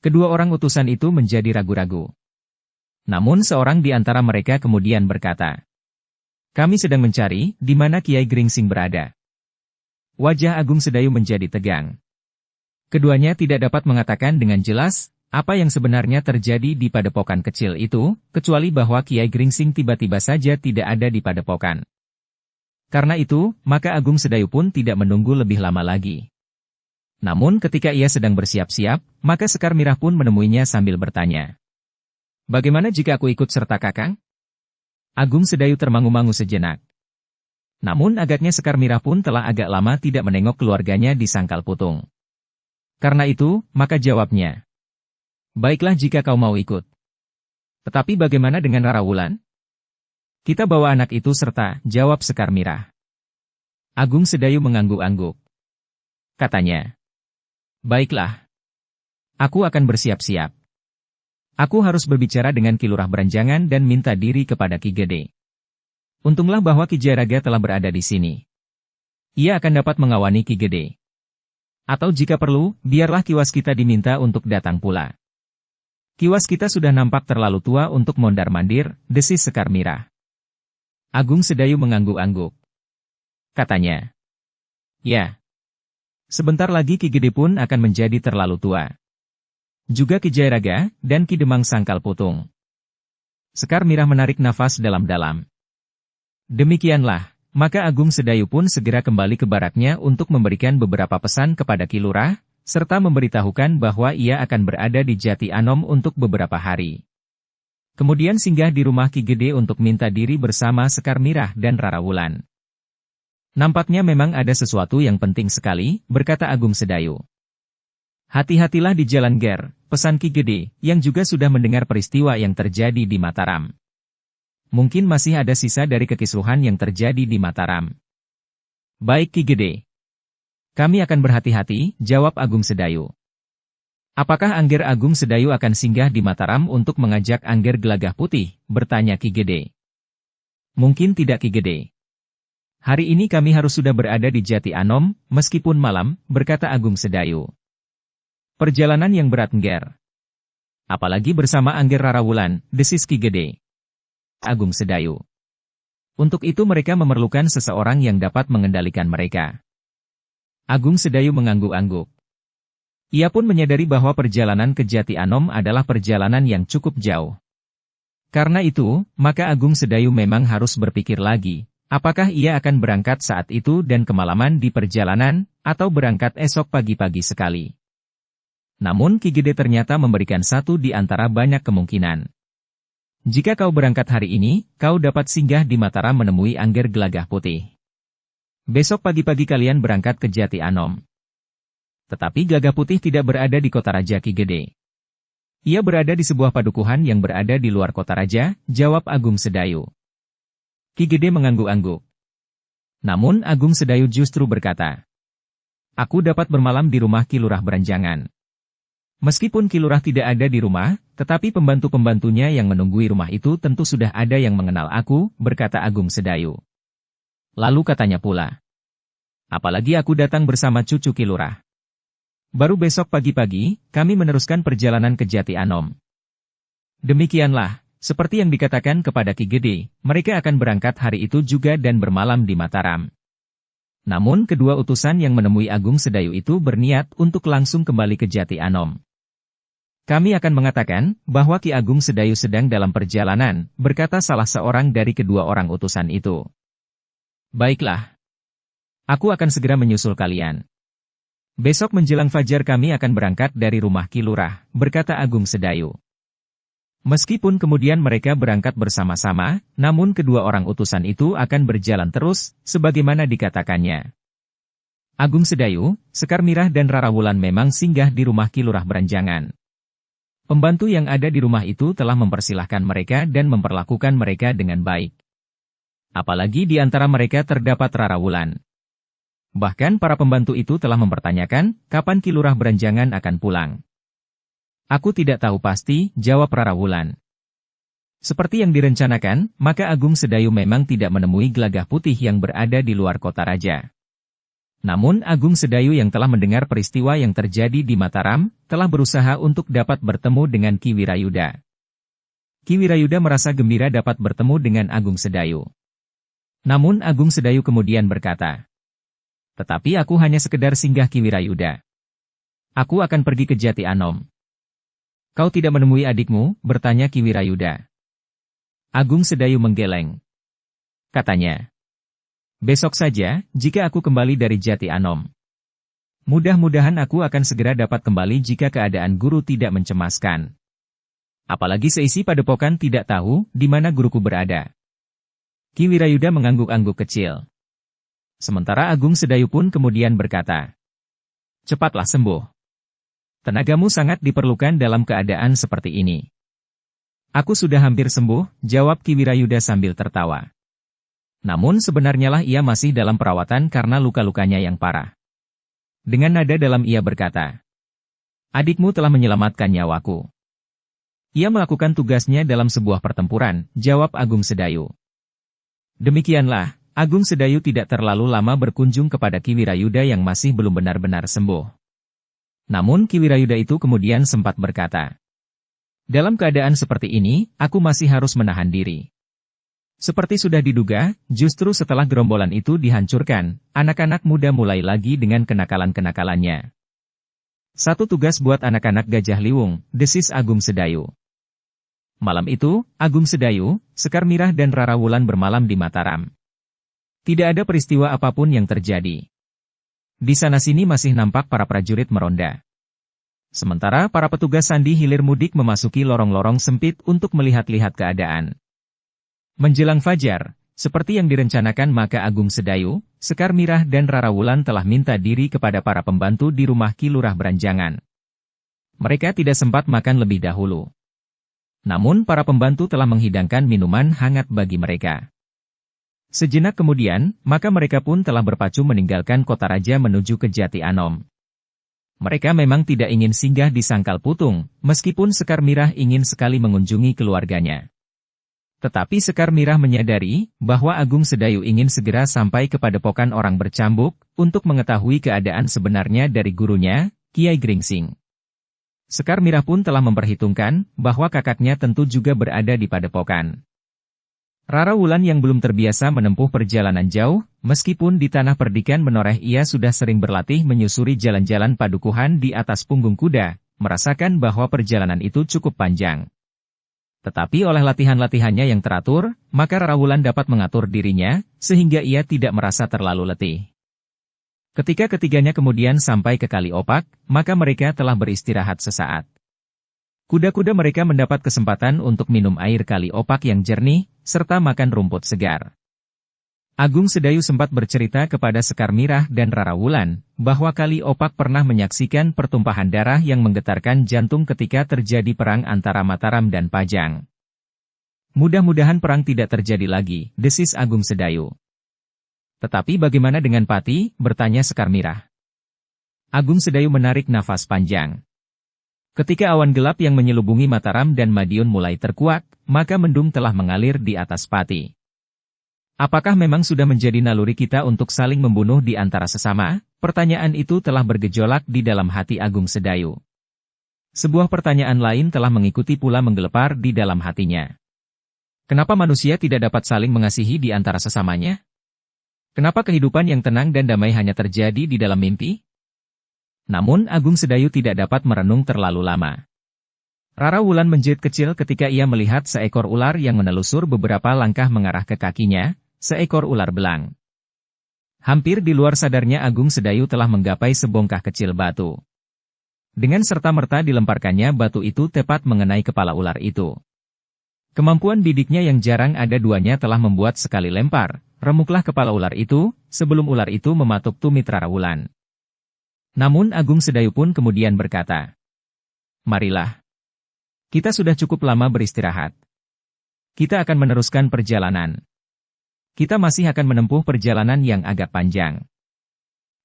Kedua orang utusan itu menjadi ragu-ragu. Namun seorang di antara mereka kemudian berkata, "Kami sedang mencari di mana Kiai Gringsing berada." Wajah Agung Sedayu menjadi tegang. Keduanya tidak dapat mengatakan dengan jelas apa yang sebenarnya terjadi di padepokan kecil itu, kecuali bahwa Kiai Gringsing tiba-tiba saja tidak ada di padepokan. Karena itu, maka Agung Sedayu pun tidak menunggu lebih lama lagi. Namun ketika ia sedang bersiap-siap, maka Sekar Mirah pun menemuinya sambil bertanya, "Bagaimana jika aku ikut serta Kakang?" Agung Sedayu termangu-mangu sejenak. Namun agaknya Sekar Mirah pun telah agak lama tidak menengok keluarganya di Sangkal Putung. Karena itu, maka jawabnya, "Baiklah jika kau mau ikut. Tetapi bagaimana dengan Rara Wulan?" "Kita bawa anak itu serta," jawab Sekar Mirah. Agung Sedayu mengangguk-angguk. Katanya, "Baiklah. Aku akan bersiap-siap. Aku harus berbicara dengan Ki Lurah Beranjangan dan minta diri kepada Ki Gede. Untunglah bahwa Ki Jayaraga telah berada di sini. Ia akan dapat mengawani Ki Gede. Atau jika perlu, biarlah Ki Waskita diminta untuk datang pula." Kiwas kita sudah nampak terlalu tua untuk mondar-mandir, desis Sekar Mirah. Agung Sedayu mengangguk-angguk. Katanya. Ya. Sebentar lagi Ki Gede pun akan menjadi terlalu tua. Juga Ki Jairaga, dan Ki Demang Sangkal Putung. Sekar Mirah menarik nafas dalam-dalam. Demikianlah, maka Agung Sedayu pun segera kembali ke baraknya untuk memberikan beberapa pesan kepada Ki Lurah, serta memberitahukan bahwa ia akan berada di Jati Anom untuk beberapa hari. Kemudian singgah di rumah Ki Gede untuk minta diri bersama Sekar Mirah dan Rara Wulan. Nampaknya memang ada sesuatu yang penting sekali, berkata Agung Sedayu. Hati-hatilah di jalan Ger, pesan Ki Gede, yang juga sudah mendengar peristiwa yang terjadi di Mataram. Mungkin masih ada sisa dari kekisruhan yang terjadi di Mataram. Baik Ki Gede. Kami akan berhati-hati, jawab Agung Sedayu. Apakah Angger Agung Sedayu akan singgah di Mataram untuk mengajak Angger Gelagah Putih, bertanya Ki Gede. Mungkin tidak Ki Gede. Hari ini kami harus sudah berada di Jati Anom, meskipun malam, berkata Agung Sedayu. Perjalanan yang berat Ngger. Apalagi bersama Angger Rara Wulan, desis Ki Gede. Agung Sedayu. Untuk itu mereka memerlukan seseorang yang dapat mengendalikan mereka. Agung Sedayu mengangguk-angguk. Ia pun menyadari bahwa perjalanan ke Jati Anom adalah perjalanan yang cukup jauh. Karena itu, maka Agung Sedayu memang harus berpikir lagi, apakah ia akan berangkat saat itu dan kemalaman di perjalanan, atau berangkat esok pagi-pagi sekali. Namun Ki Gede ternyata memberikan satu di antara banyak kemungkinan. Jika kau berangkat hari ini, kau dapat singgah di Mataram menemui Angger Gelagah Putih. Besok pagi-pagi kalian berangkat ke Jati Anom. Tetapi Gelagah Putih tidak berada di kota Raja Ki Gede. Ia berada di sebuah padukuhan yang berada di luar kota Raja, jawab Agung Sedayu. Ki Gede mengangguk-angguk. Namun Agung Sedayu justru berkata, aku dapat bermalam di rumah Ki Lurah Beranjangan. Meskipun Ki Lurah tidak ada di rumah, tetapi pembantu-pembantunya yang menunggui rumah itu tentu sudah ada yang mengenal aku, berkata Agung Sedayu. Lalu katanya pula, apalagi aku datang bersama cucu Ki Lurah. Baru besok pagi-pagi, kami meneruskan perjalanan ke Jati Anom. Demikianlah, seperti yang dikatakan kepada Ki Gede, mereka akan berangkat hari itu juga dan bermalam di Mataram. Namun kedua utusan yang menemui Agung Sedayu itu berniat untuk langsung kembali ke Jati Anom. Kami akan mengatakan bahwa Ki Agung Sedayu sedang dalam perjalanan, berkata salah seorang dari kedua orang utusan itu. Baiklah. Aku akan segera menyusul kalian. Besok menjelang fajar kami akan berangkat dari rumah Ki Lurah, berkata Agung Sedayu. Meskipun kemudian mereka berangkat bersama-sama, namun kedua orang utusan itu akan berjalan terus, sebagaimana dikatakannya. Agung Sedayu, Sekar Mirah dan Rara Wulan memang singgah di rumah Ki Lurah Beranjangan. Pembantu yang ada di rumah itu telah mempersilahkan mereka dan memperlakukan mereka dengan baik. Apalagi di antara mereka terdapat Rara Wulan. Bahkan para pembantu itu telah mempertanyakan, kapan Ki Lurah Beranjangan akan pulang. Aku tidak tahu pasti, jawab Rara Wulan. Seperti yang direncanakan, maka Agung Sedayu memang tidak menemui Gelagah Putih yang berada di luar kota Raja. Namun Agung Sedayu yang telah mendengar peristiwa yang terjadi di Mataram, telah berusaha untuk dapat bertemu dengan Ki Wirayuda. Ki Wirayuda merasa gembira dapat bertemu dengan Agung Sedayu. Namun Agung Sedayu kemudian berkata, tetapi aku hanya sekedar singgah Ki Wirayuda. Aku akan pergi ke Jati Anom. Kau tidak menemui adikmu, bertanya Ki Wirayuda. Agung Sedayu menggeleng. Katanya, besok saja, jika aku kembali dari Jati Anom. Mudah-mudahan aku akan segera dapat kembali jika keadaan guru tidak mencemaskan. Apalagi seisi padepokan tidak tahu, di mana guruku berada. Ki Wirayuda mengangguk-angguk kecil. Sementara Agung Sedayu pun kemudian berkata, cepatlah sembuh. Tenagamu sangat diperlukan dalam keadaan seperti ini. Aku sudah hampir sembuh, jawab Ki Wirayuda sambil tertawa. Namun sebenarnya lah ia masih dalam perawatan karena luka-lukanya yang parah. Dengan nada dalam ia berkata, adikmu telah menyelamatkan nyawaku. Ia melakukan tugasnya dalam sebuah pertempuran, jawab Agung Sedayu. Demikianlah, Agung Sedayu tidak terlalu lama berkunjung kepada Ki Wirayuda yang masih belum benar-benar sembuh. Namun Ki Wirayuda itu kemudian sempat berkata, Dalam keadaan seperti ini, aku masih harus menahan diri. Seperti sudah diduga, justru setelah gerombolan itu dihancurkan, anak-anak muda mulai lagi dengan kenakalan-kenakalannya. Satu tugas buat anak-anak Gajah Liwung, desis Agung Sedayu. Malam itu, Agung Sedayu, Sekar Mirah dan Rara Wulan bermalam di Mataram. Tidak ada peristiwa apapun yang terjadi. Di sana-sini masih nampak para prajurit meronda. Sementara para petugas sandi hilir mudik memasuki lorong-lorong sempit untuk melihat-lihat keadaan. Menjelang fajar, seperti yang direncanakan maka Agung Sedayu, Sekar Mirah dan Rara Wulan telah minta diri kepada para pembantu di rumah Ki Lurah Beranjangan. Mereka tidak sempat makan lebih dahulu. Namun para pembantu telah menghidangkan minuman hangat bagi mereka. Sejenak kemudian, maka mereka pun telah berpacu meninggalkan kota raja menuju ke Jati Anom. Mereka memang tidak ingin singgah di Sangkal Putung, meskipun Sekar Mirah ingin sekali mengunjungi keluarganya. Tetapi Sekar Mirah menyadari bahwa Agung Sedayu ingin segera sampai ke padepokan orang bercambuk untuk mengetahui keadaan sebenarnya dari gurunya, Kiai Gringsing. Sekar Mirah pun telah memperhitungkan bahwa kakaknya tentu juga berada di padepokan. Rara Wulan yang belum terbiasa menempuh perjalanan jauh, meskipun di tanah perdikan menoreh ia sudah sering berlatih menyusuri jalan-jalan padukuhan di atas punggung kuda, merasakan bahwa perjalanan itu cukup panjang. Tetapi oleh latihan-latihannya yang teratur, maka Rara Wulan dapat mengatur dirinya, sehingga ia tidak merasa terlalu letih. Ketika ketiganya kemudian sampai ke Kali Opak, maka mereka telah beristirahat sesaat. Kuda-kuda mereka mendapat kesempatan untuk minum air Kali Opak yang jernih, serta makan rumput segar. Agung Sedayu sempat bercerita kepada Sekar Mirah dan Rara Wulan, bahwa Kali Opak pernah menyaksikan pertumpahan darah yang menggetarkan jantung ketika terjadi perang antara Mataram dan Pajang. Mudah-mudahan perang tidak terjadi lagi, desis Agung Sedayu. Tetapi bagaimana dengan Pati, bertanya Sekar Mirah. Agung Sedayu menarik nafas panjang. Ketika awan gelap yang menyelubungi Mataram dan Madiun mulai terkuak, maka mendung telah mengalir di atas Pati. Apakah memang sudah menjadi naluri kita untuk saling membunuh di antara sesama? Pertanyaan itu telah bergejolak di dalam hati Agung Sedayu. Sebuah pertanyaan lain telah mengikuti pula menggelepar di dalam hatinya. Kenapa manusia tidak dapat saling mengasihi di antara sesamanya? Kenapa kehidupan yang tenang dan damai hanya terjadi di dalam mimpi? Namun Agung Sedayu tidak dapat merenung terlalu lama. Rara Wulan menjerit kecil ketika ia melihat seekor ular yang menelusur beberapa langkah mengarah ke kakinya, seekor ular belang. Hampir di luar sadarnya Agung Sedayu telah menggapai sebongkah kecil batu. Dengan serta-merta dilemparkannya batu itu tepat mengenai kepala ular itu. Kemampuan bidiknya yang jarang ada duanya telah membuat sekali lempar, remuklah kepala ular itu, sebelum ular itu mematuk tumit Rara Wulan. Namun Agung Sedayu pun kemudian berkata, "Marilah. Kita sudah cukup lama beristirahat. Kita akan meneruskan perjalanan. Kita masih akan menempuh perjalanan yang agak panjang."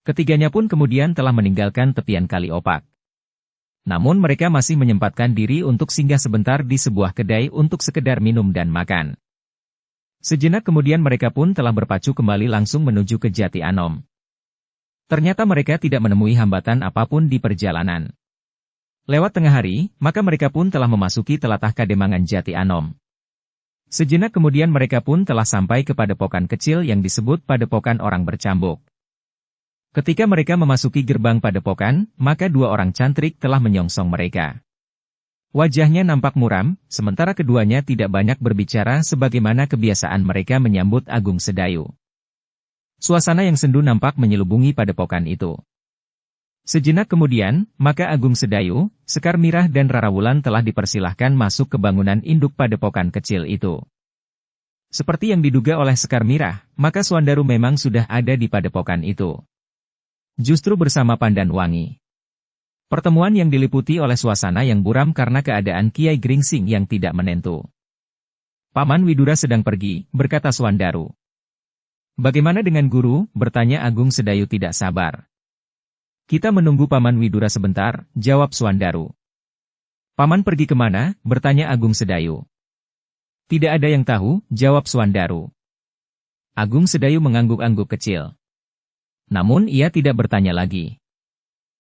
Ketiganya pun kemudian telah meninggalkan tepian Kali Opak. Namun mereka masih menyempatkan diri untuk singgah sebentar di sebuah kedai untuk sekedar minum dan makan. Sejenak kemudian mereka pun telah berpacu kembali langsung menuju ke Jati Anom. Ternyata mereka tidak menemui hambatan apapun di perjalanan. Lewat tengah hari, maka mereka pun telah memasuki telatah Kademangan Jati Anom. Sejenak kemudian mereka pun telah sampai ke padepokan kecil yang disebut Padepokan Orang Bercambuk. Ketika mereka memasuki gerbang padepokan, maka dua orang cantrik telah menyongsong mereka. Wajahnya nampak muram, sementara keduanya tidak banyak berbicara sebagaimana kebiasaan mereka menyambut Agung Sedayu. Suasana yang sendu nampak menyelubungi padepokan itu. Sejenak kemudian, maka Agung Sedayu, Sekar Mirah dan Rara Wulan telah dipersilahkan masuk ke bangunan induk padepokan kecil itu. Seperti yang diduga oleh Sekar Mirah, maka Suandaru memang sudah ada di padepokan itu. Justru bersama Pandan Wangi. Pertemuan yang diliputi oleh suasana yang buram karena keadaan Kiai Gringsing yang tidak menentu. "Paman Widura sedang pergi," berkata Suandaru. "Bagaimana dengan guru?" bertanya Agung Sedayu tidak sabar. "Kita menunggu Paman Widura sebentar," jawab Suandaru. "Paman pergi kemana?" bertanya Agung Sedayu. "Tidak ada yang tahu," jawab Suandaru. Agung Sedayu mengangguk-angguk kecil. Namun ia tidak bertanya lagi.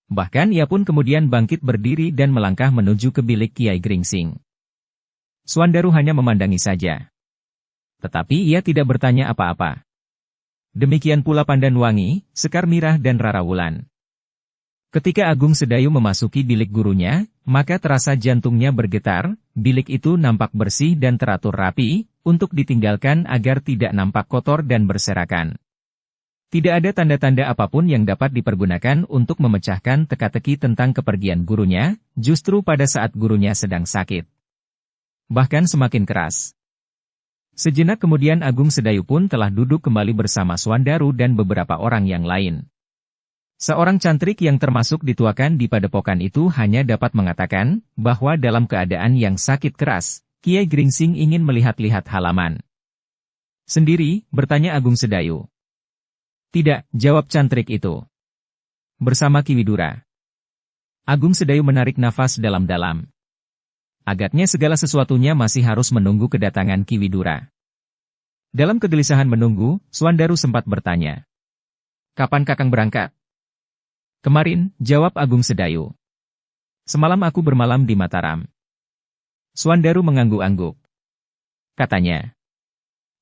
Bahkan ia pun kemudian bangkit berdiri dan melangkah menuju ke bilik Kiai Gringsing. Suandaru hanya memandangi saja. Tetapi ia tidak bertanya apa-apa. Demikian pula Pandanwangi, Sekar Mirah dan Rara Wulan. Ketika Agung Sedayu memasuki bilik gurunya, maka terasa jantungnya bergetar, bilik itu nampak bersih dan teratur rapi, untuk ditinggalkan agar tidak nampak kotor dan berserakan. Tidak ada tanda-tanda apapun yang dapat dipergunakan untuk memecahkan teka-teki tentang kepergian gurunya, justru pada saat gurunya sedang sakit. Bahkan semakin keras. Sejenak kemudian Agung Sedayu pun telah duduk kembali bersama Suandaru dan beberapa orang yang lain. Seorang cantrik yang termasuk dituakan di padepokan itu hanya dapat mengatakan bahwa dalam keadaan yang sakit keras, Kiai Gringsing ingin melihat-lihat halaman. Sendiri, bertanya Agung Sedayu. Tidak, jawab cantrik itu. Bersama Ki Widura. Agung Sedayu menarik nafas dalam-dalam. Agaknya segala sesuatunya masih harus menunggu kedatangan Ki Widura. Dalam kegelisahan menunggu, Suandaru sempat bertanya. Kapan Kakang berangkat? Kemarin, jawab Agung Sedayu. Semalam aku bermalam di Mataram. Suandaru mengangguk-angguk. Katanya.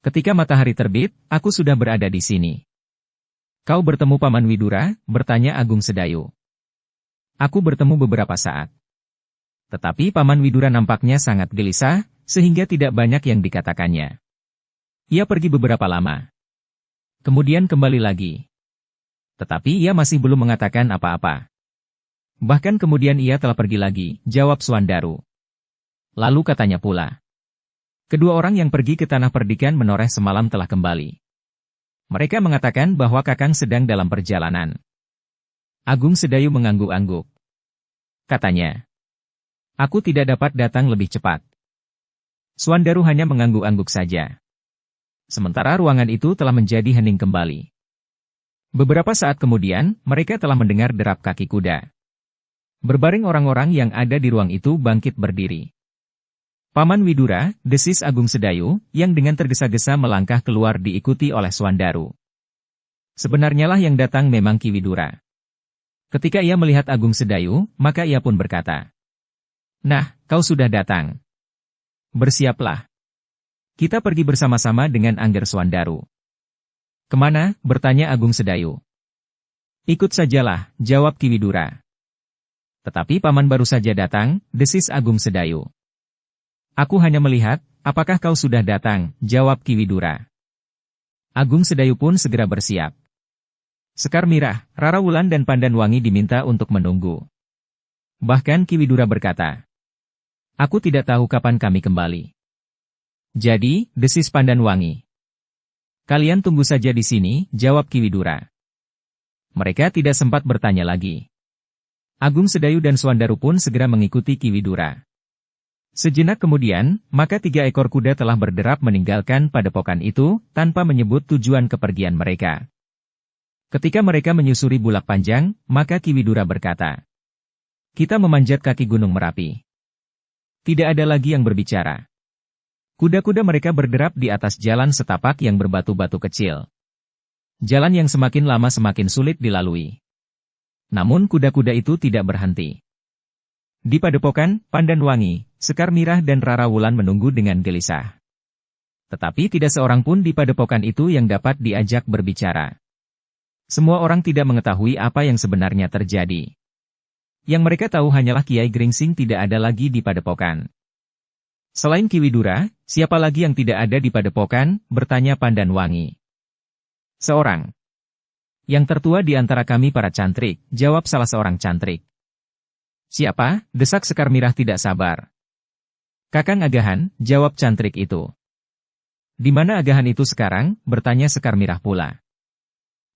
Ketika matahari terbit, aku sudah berada di sini. Kau bertemu Paman Widura? Bertanya Agung Sedayu. Aku bertemu beberapa saat. Tetapi Paman Widura nampaknya sangat gelisah, sehingga tidak banyak yang dikatakannya. Ia pergi beberapa lama. Kemudian kembali lagi. Tetapi ia masih belum mengatakan apa-apa. Bahkan kemudian ia telah pergi lagi, jawab Suandaru. Lalu katanya pula. Kedua orang yang pergi ke tanah perdikan menoreh semalam telah kembali. Mereka mengatakan bahwa Kakang sedang dalam perjalanan. Agung Sedayu mengangguk-angguk. Katanya. Aku tidak dapat datang lebih cepat. Suandaru hanya mengangguk-angguk saja. Sementara ruangan itu telah menjadi hening kembali. Beberapa saat kemudian, mereka telah mendengar derap kaki kuda. Berbaring orang-orang yang ada di ruang itu bangkit berdiri. Paman Widura, desis Agung Sedayu, yang dengan tergesa-gesa melangkah keluar diikuti oleh Suandaru. Sebenarnya lah yang datang memang Ki Widura. Ketika ia melihat Agung Sedayu, maka ia pun berkata, Nah, kau sudah datang. Bersiaplah. Kita pergi bersama-sama dengan Angger Suandaru. Kemana? Bertanya Agung Sedayu. Ikut sajalah, jawab Ki Widura. Tetapi paman baru saja datang, desis Agung Sedayu. Aku hanya melihat, apakah kau sudah datang, jawab Ki Widura. Agung Sedayu pun segera bersiap. Sekar Mirah, Rara Wulan dan Pandanwangi diminta untuk menunggu. Bahkan Ki Widura berkata, Aku tidak tahu kapan kami kembali. Jadi, desis Pandanwangi. Kalian tunggu saja di sini, jawab Ki Widura. Mereka tidak sempat bertanya lagi. Agung Sedayu dan Suandaru pun segera mengikuti Ki Widura. Sejenak kemudian, maka 3 ekor kuda telah berderap meninggalkan padepokan itu, tanpa menyebut tujuan kepergian mereka. Ketika mereka menyusuri Bulak Panjang, maka Ki Widura berkata, Kita memanjat kaki Gunung Merapi. Tidak ada lagi yang berbicara. Kuda-kuda mereka berderap di atas jalan setapak yang berbatu-batu kecil. Jalan yang semakin lama semakin sulit dilalui. Namun kuda-kuda itu tidak berhenti. Di padepokan, Pandanwangi, Sekar Mirah dan Rara Wulan menunggu dengan gelisah. Tetapi tidak seorang pun di padepokan itu yang dapat diajak berbicara. Semua orang tidak mengetahui apa yang sebenarnya terjadi. Yang mereka tahu hanyalah Kiai Gringsing tidak ada lagi di padepokan. Selain Ki Widura, siapa lagi yang tidak ada di padepokan? Bertanya Pandanwangi. Seorang. Yang tertua di antara kami para cantrik, jawab salah seorang cantrik. Siapa? Desak Sekar Mirah tidak sabar. Kakang Agahan, jawab cantrik itu. Di mana Agahan itu sekarang? Bertanya Sekar Mirah pula.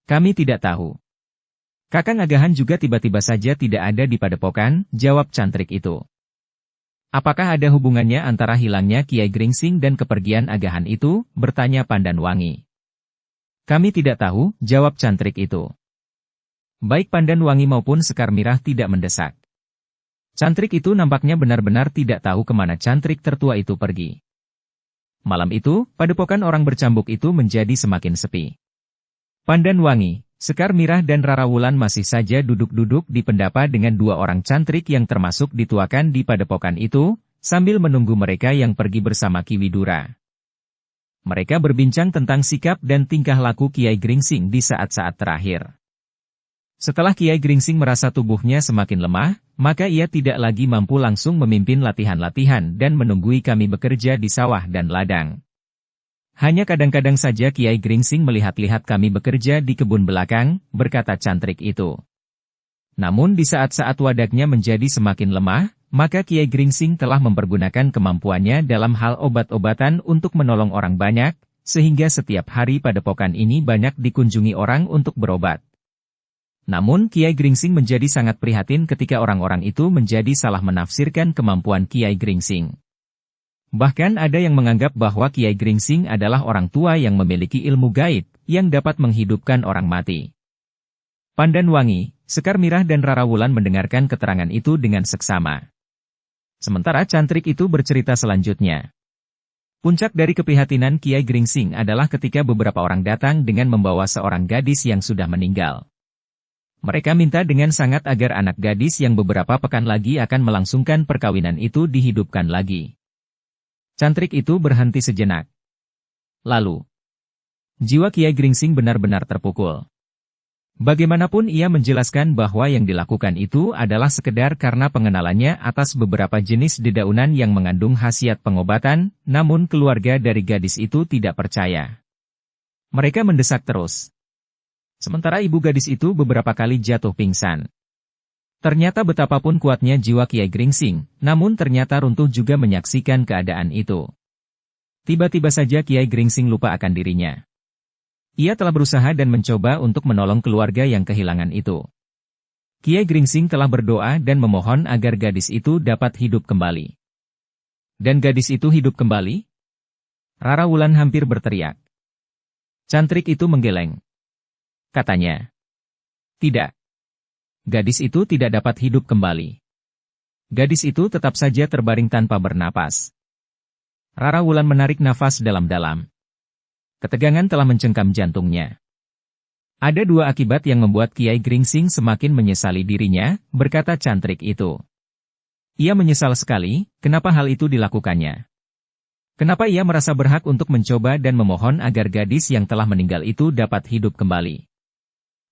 Kami tidak tahu. Kakang Agahan juga tiba-tiba saja tidak ada di padepokan, jawab cantrik itu. Apakah ada hubungannya antara hilangnya Kiai Gringsing dan kepergian Agahan itu? Bertanya Pandanwangi. Kami tidak tahu, jawab cantrik itu. Baik Pandanwangi maupun Sekar Mirah tidak mendesak. Cantrik itu nampaknya benar-benar tidak tahu kemana cantrik tertua itu pergi. Malam itu, padepokan orang bercambuk itu menjadi semakin sepi. Pandanwangi, Sekar Mirah dan Rara Wulan masih saja duduk-duduk di pendapa dengan 2 orang cantrik yang termasuk dituakan di padepokan itu, sambil menunggu mereka yang pergi bersama Ki Widura. Mereka berbincang tentang sikap dan tingkah laku Kiai Gringsing di saat-saat terakhir. Setelah Kiai Gringsing merasa tubuhnya semakin lemah, maka ia tidak lagi mampu langsung memimpin latihan-latihan dan menunggui kami bekerja di sawah dan ladang. Hanya kadang-kadang saja Kiai Gringsing melihat-lihat kami bekerja di kebun belakang, berkata cantrik itu. Namun di saat-saat wadaknya menjadi semakin lemah, maka Kiai Gringsing telah mempergunakan kemampuannya dalam hal obat-obatan untuk menolong orang banyak, sehingga setiap hari padepokan ini banyak dikunjungi orang untuk berobat. Namun Kiai Gringsing menjadi sangat prihatin ketika orang-orang itu menjadi salah menafsirkan kemampuan Kiai Gringsing. Bahkan ada yang menganggap bahwa Kiai Gringsing adalah orang tua yang memiliki ilmu gaib, yang dapat menghidupkan orang mati. Pandan Wangi, Sekar Mirah dan Rara Wulan mendengarkan keterangan itu dengan seksama. Sementara cantrik itu bercerita selanjutnya. Puncak dari keprihatinan Kiai Gringsing adalah ketika beberapa orang datang dengan membawa seorang gadis yang sudah meninggal. Mereka minta dengan sangat agar anak gadis yang beberapa pekan lagi akan melangsungkan perkawinan itu dihidupkan lagi. Cantrik itu berhenti sejenak. Lalu, jiwa Kiai Gringsing benar-benar terpukul. Bagaimanapun ia menjelaskan bahwa yang dilakukan itu adalah sekedar karena pengenalannya atas beberapa jenis dedaunan yang mengandung khasiat pengobatan, namun keluarga dari gadis itu tidak percaya. Mereka mendesak terus. Sementara ibu gadis itu beberapa kali jatuh pingsan. Ternyata betapapun kuatnya jiwa Kiai Gringsing, namun ternyata runtuh juga menyaksikan keadaan itu. Tiba-tiba saja Kiai Gringsing lupa akan dirinya. Ia telah berusaha dan mencoba untuk menolong keluarga yang kehilangan itu. Kiai Gringsing telah berdoa dan memohon agar gadis itu dapat hidup kembali. Dan gadis itu hidup kembali? Rara Wulan hampir berteriak. Cantrik itu menggeleng. Katanya, tidak. Gadis itu tidak dapat hidup kembali. Gadis itu tetap saja terbaring tanpa bernapas. Rara Wulan menarik nafas dalam-dalam. Ketegangan telah mencengkam jantungnya. Ada dua akibat yang membuat Kiai Gringsing semakin menyesali dirinya, berkata cantrik itu. Ia menyesal sekali, kenapa hal itu dilakukannya. Kenapa ia merasa berhak untuk mencoba dan memohon agar gadis yang telah meninggal itu dapat hidup kembali.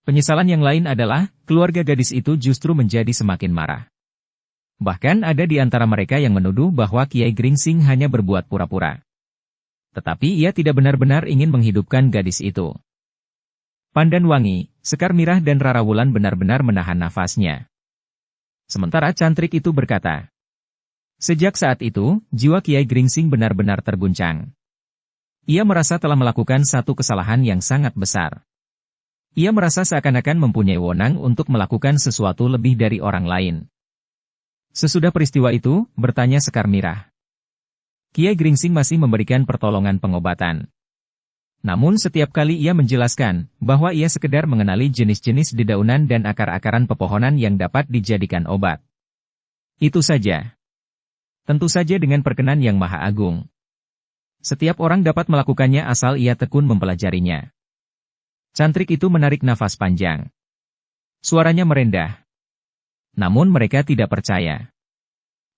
Penyesalan yang lain adalah, keluarga gadis itu justru menjadi semakin marah. Bahkan ada di antara mereka yang menuduh bahwa Kiai Gringsing hanya berbuat pura-pura. Tetapi ia tidak benar-benar ingin menghidupkan gadis itu. Pandan Wangi, Sekar Mirah dan Rara Wulan benar-benar menahan nafasnya. Sementara cantrik itu berkata. Sejak saat itu, jiwa Kiai Gringsing benar-benar terguncang. Ia merasa telah melakukan satu kesalahan yang sangat besar. Ia merasa seakan-akan mempunyai wewenang untuk melakukan sesuatu lebih dari orang lain. Sesudah peristiwa itu, bertanya Sekar Mirah. Kiai Gringsing masih memberikan pertolongan pengobatan. Namun setiap kali ia menjelaskan bahwa ia sekedar mengenali jenis-jenis dedaunan dan akar-akaran pepohonan yang dapat dijadikan obat. Itu saja. Tentu saja dengan perkenan yang Maha Agung. Setiap orang dapat melakukannya asal ia tekun mempelajarinya. Cantrik itu menarik nafas panjang. Suaranya merendah. Namun mereka tidak percaya.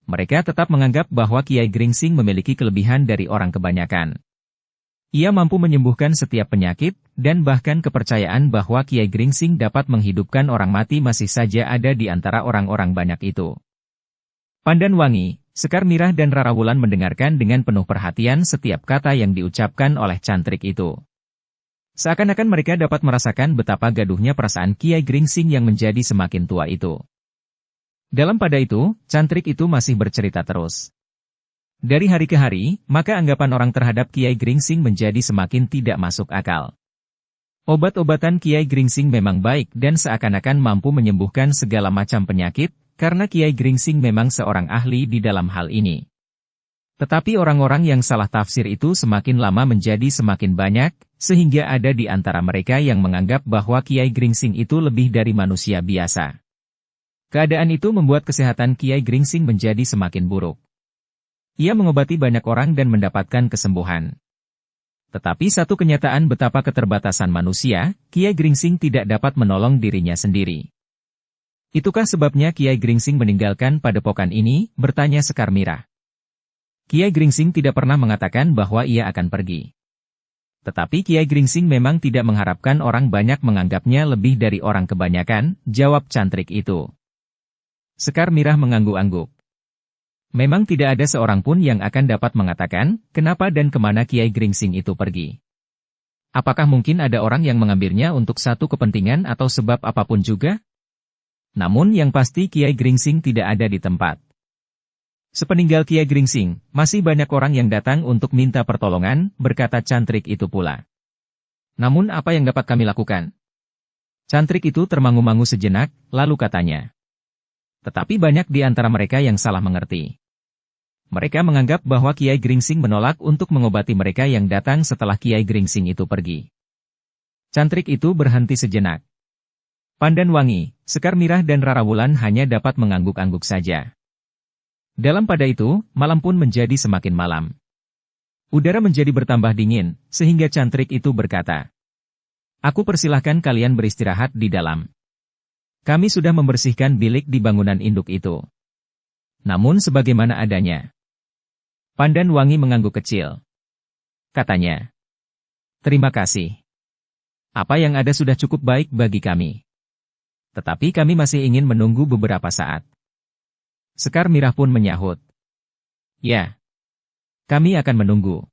Mereka tetap menganggap bahwa Kiai Gringsing memiliki kelebihan dari orang kebanyakan. Ia mampu menyembuhkan setiap penyakit, dan bahkan kepercayaan bahwa Kiai Gringsing dapat menghidupkan orang mati masih saja ada di antara orang-orang banyak itu. Pandan Wangi, Sekar Mirah dan Rara Wulan mendengarkan dengan penuh perhatian setiap kata yang diucapkan oleh cantrik itu. Seakan-akan mereka dapat merasakan betapa gaduhnya perasaan Kiai Gringsing yang menjadi semakin tua itu. Dalam pada itu, cantrik itu masih bercerita terus. Dari hari ke hari, maka anggapan orang terhadap Kiai Gringsing menjadi semakin tidak masuk akal. Obat-obatan Kiai Gringsing memang baik dan seakan-akan mampu menyembuhkan segala macam penyakit, karena Kiai Gringsing memang seorang ahli di dalam hal ini. Tetapi orang-orang yang salah tafsir itu semakin lama menjadi semakin banyak, sehingga ada di antara mereka yang menganggap bahwa Kiai Gringsing itu lebih dari manusia biasa. Keadaan itu membuat kesehatan Kiai Gringsing menjadi semakin buruk. Ia mengobati banyak orang dan mendapatkan kesembuhan. Tetapi satu kenyataan betapa keterbatasan manusia, Kiai Gringsing tidak dapat menolong dirinya sendiri. Itukah sebabnya Kiai Gringsing meninggalkan padepokan ini, bertanya Sekar Mirah. Kiai Gringsing tidak pernah mengatakan bahwa ia akan pergi. Tetapi Kiai Gringsing memang tidak mengharapkan orang banyak menganggapnya lebih dari orang kebanyakan, jawab cantrik itu. Sekar Mirah mengangguk-angguk. Memang tidak ada seorang pun yang akan dapat mengatakan, kenapa dan kemana Kiai Gringsing itu pergi. Apakah mungkin ada orang yang mengambilnya untuk satu kepentingan atau sebab apapun juga? Namun yang pasti Kiai Gringsing tidak ada di tempat. Sepeninggal Kiai Gringsing, masih banyak orang yang datang untuk minta pertolongan, berkata cantrik itu pula. Namun apa yang dapat kami lakukan? Cantrik itu termangu-mangu sejenak, lalu katanya. Tetapi banyak di antara mereka yang salah mengerti. Mereka menganggap bahwa Kiai Gringsing menolak untuk mengobati mereka yang datang setelah Kiai Gringsing itu pergi. Cantrik itu berhenti sejenak. Pandan Wangi, Sekar Mirah dan Rara Wulan hanya dapat mengangguk-angguk saja. Dalam pada itu, malam pun menjadi semakin malam. Udara menjadi bertambah dingin, sehingga cantrik itu berkata, "Aku persilahkan kalian beristirahat di dalam. Kami sudah membersihkan bilik di bangunan induk itu. Namun sebagaimana adanya." Pandan Wangi mengangguk kecil. Katanya, "Terima kasih. Apa yang ada sudah cukup baik bagi kami. Tetapi kami masih ingin menunggu beberapa saat." Sekar Mirah pun menyahut. "Ya, kami akan menunggu."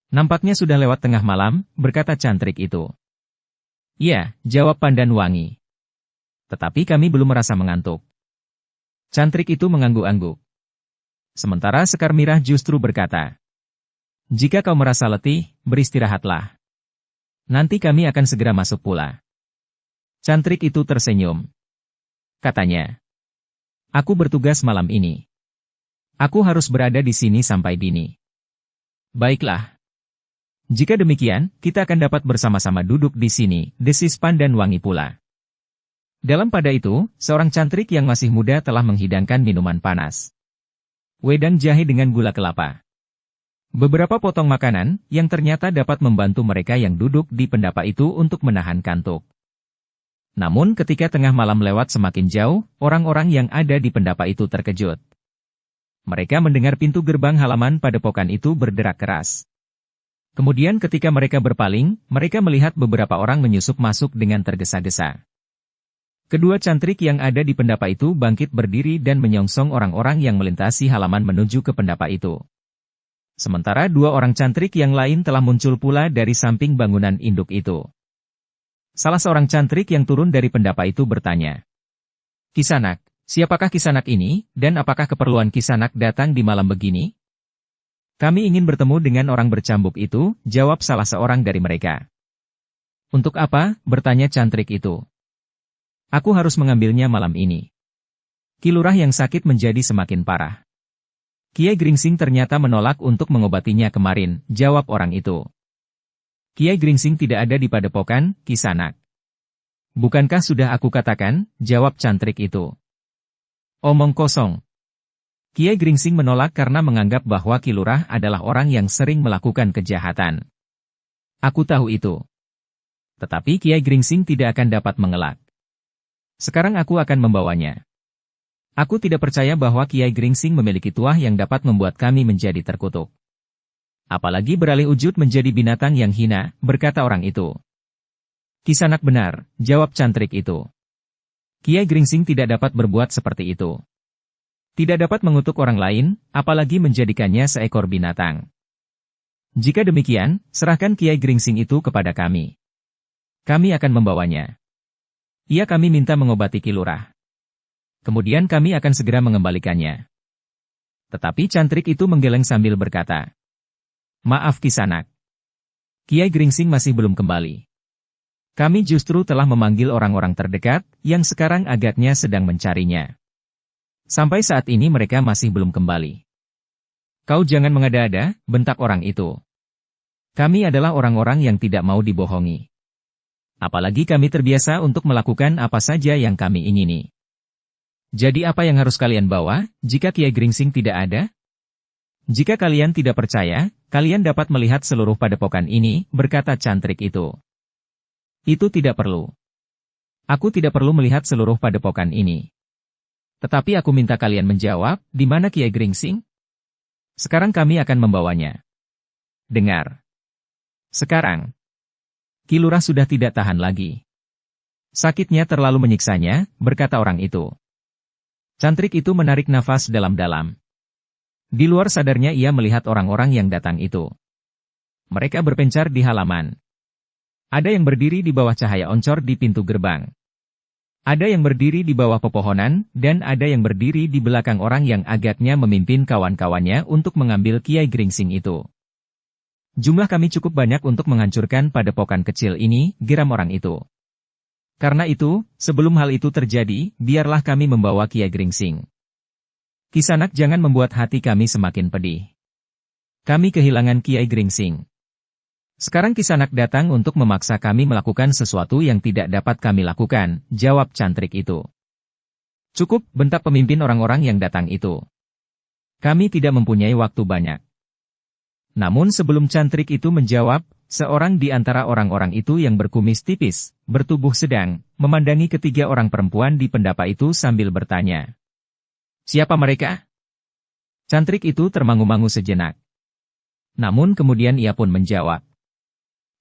"Nampaknya sudah lewat tengah malam," berkata cantrik itu. "Ya," jawab Pandan Wangi. "Tetapi kami belum merasa mengantuk." Cantrik itu mengangguk-angguk. Sementara Sekar Mirah justru berkata, "Jika kau merasa letih, beristirahatlah. Nanti kami akan segera masuk pula." Cantrik itu tersenyum. Katanya, "Aku bertugas malam ini. Aku harus berada di sini sampai dini." "Baiklah. Jika demikian, kita akan dapat bersama-sama duduk di sini," desis Pandan Wangi pula. Dalam pada itu, seorang cantrik yang masih muda telah menghidangkan minuman panas. Wedang jahe dengan gula kelapa. Beberapa potong makanan, yang ternyata dapat membantu mereka yang duduk di pendapa itu untuk menahan kantuk. Namun ketika tengah malam lewat semakin jauh, orang-orang yang ada di pendapa itu terkejut. Mereka mendengar pintu gerbang halaman padepokan itu berderak keras. Kemudian ketika mereka berpaling, mereka melihat beberapa orang menyusup masuk dengan tergesa-gesa. Kedua cantrik yang ada di pendapa itu bangkit berdiri dan menyongsong orang-orang yang melintasi halaman menuju ke pendapa itu. Sementara dua orang cantrik yang lain telah muncul pula dari samping bangunan induk itu. Salah seorang cantrik yang turun dari pendapa itu bertanya, "Kisanak, siapakah Kisanak ini, dan apakah keperluan Kisanak datang di malam begini?" "Kami ingin bertemu dengan orang bercambuk itu," jawab salah seorang dari mereka. "Untuk apa?" bertanya cantrik itu. "Aku harus mengambilnya malam ini." Ki Lurah yang sakit menjadi semakin parah. "Kiai Gringsing ternyata menolak untuk mengobatinya kemarin," jawab orang itu. "Kiai Gringsing tidak ada di padepokan, Kisanak." "Bukankah sudah aku katakan?" jawab cantrik itu. "Omong kosong. Kiai Gringsing menolak karena menganggap bahwa Ki Lurah adalah orang yang sering melakukan kejahatan." "Aku tahu itu. Tetapi Kiai Gringsing tidak akan dapat mengelak. Sekarang aku akan membawanya. Aku tidak percaya bahwa Kiai Gringsing memiliki tuah yang dapat membuat kami menjadi terkutuk. Apalagi beralih wujud menjadi binatang yang hina," berkata orang itu. "Kisanak benar," jawab cantrik itu. "Kiai Gringsing tidak dapat berbuat seperti itu. Tidak dapat mengutuk orang lain, apalagi menjadikannya seekor binatang. Jika demikian, serahkan Kiai Gringsing itu kepada kami. Kami akan membawanya. Ia kami minta mengobati Ki Lurah. Kemudian kami akan segera mengembalikannya." Tetapi cantrik itu menggeleng sambil berkata, "Maaf Kisanak. Kiai Gringsing masih belum kembali. Kami justru telah memanggil orang-orang terdekat, yang sekarang agaknya sedang mencarinya. Sampai saat ini mereka masih belum kembali." "Kau jangan mengada-ada," bentak orang itu. "Kami adalah orang-orang yang tidak mau dibohongi. Apalagi kami terbiasa untuk melakukan apa saja yang kami ingini. Jadi apa yang harus kalian bawa, jika Kiai Gringsing tidak ada? Jika kalian tidak percaya, kalian dapat melihat seluruh padepokan ini," berkata cantrik itu. "Itu tidak perlu. Aku tidak perlu melihat seluruh padepokan ini. Tetapi aku minta kalian menjawab, di mana Kiai Gringsing?" Sekarang kami akan membawanya. Dengar. Sekarang. Ki Lurah sudah tidak tahan lagi. Sakitnya terlalu menyiksanya, berkata orang itu. Cantrik itu menarik nafas dalam-dalam. Di luar sadarnya ia melihat orang-orang yang datang itu. Mereka berpencar di halaman. Ada yang berdiri di bawah cahaya oncor di pintu gerbang. Ada yang berdiri di bawah pepohonan, dan ada yang berdiri di belakang orang yang agaknya memimpin kawan-kawannya untuk mengambil Kiai Gringsing itu. Jumlah kami cukup banyak untuk menghancurkan padepokan kecil ini, geram orang itu. Karena itu, sebelum hal itu terjadi, biarlah kami membawa Kiai Gringsing. Kisanak, jangan membuat hati kami semakin pedih. Kami kehilangan Kiai Gringsing. Sekarang Kisanak datang untuk memaksa kami melakukan sesuatu yang tidak dapat kami lakukan, jawab cantrik itu. Cukup, bentak pemimpin orang-orang yang datang itu. Kami tidak mempunyai waktu banyak. Namun sebelum cantrik itu menjawab, seorang di antara orang-orang itu yang berkumis tipis, bertubuh sedang, memandangi ketiga orang perempuan di pendapa itu sambil bertanya. Siapa mereka? Cantrik itu termangu-mangu sejenak. Namun kemudian ia pun menjawab.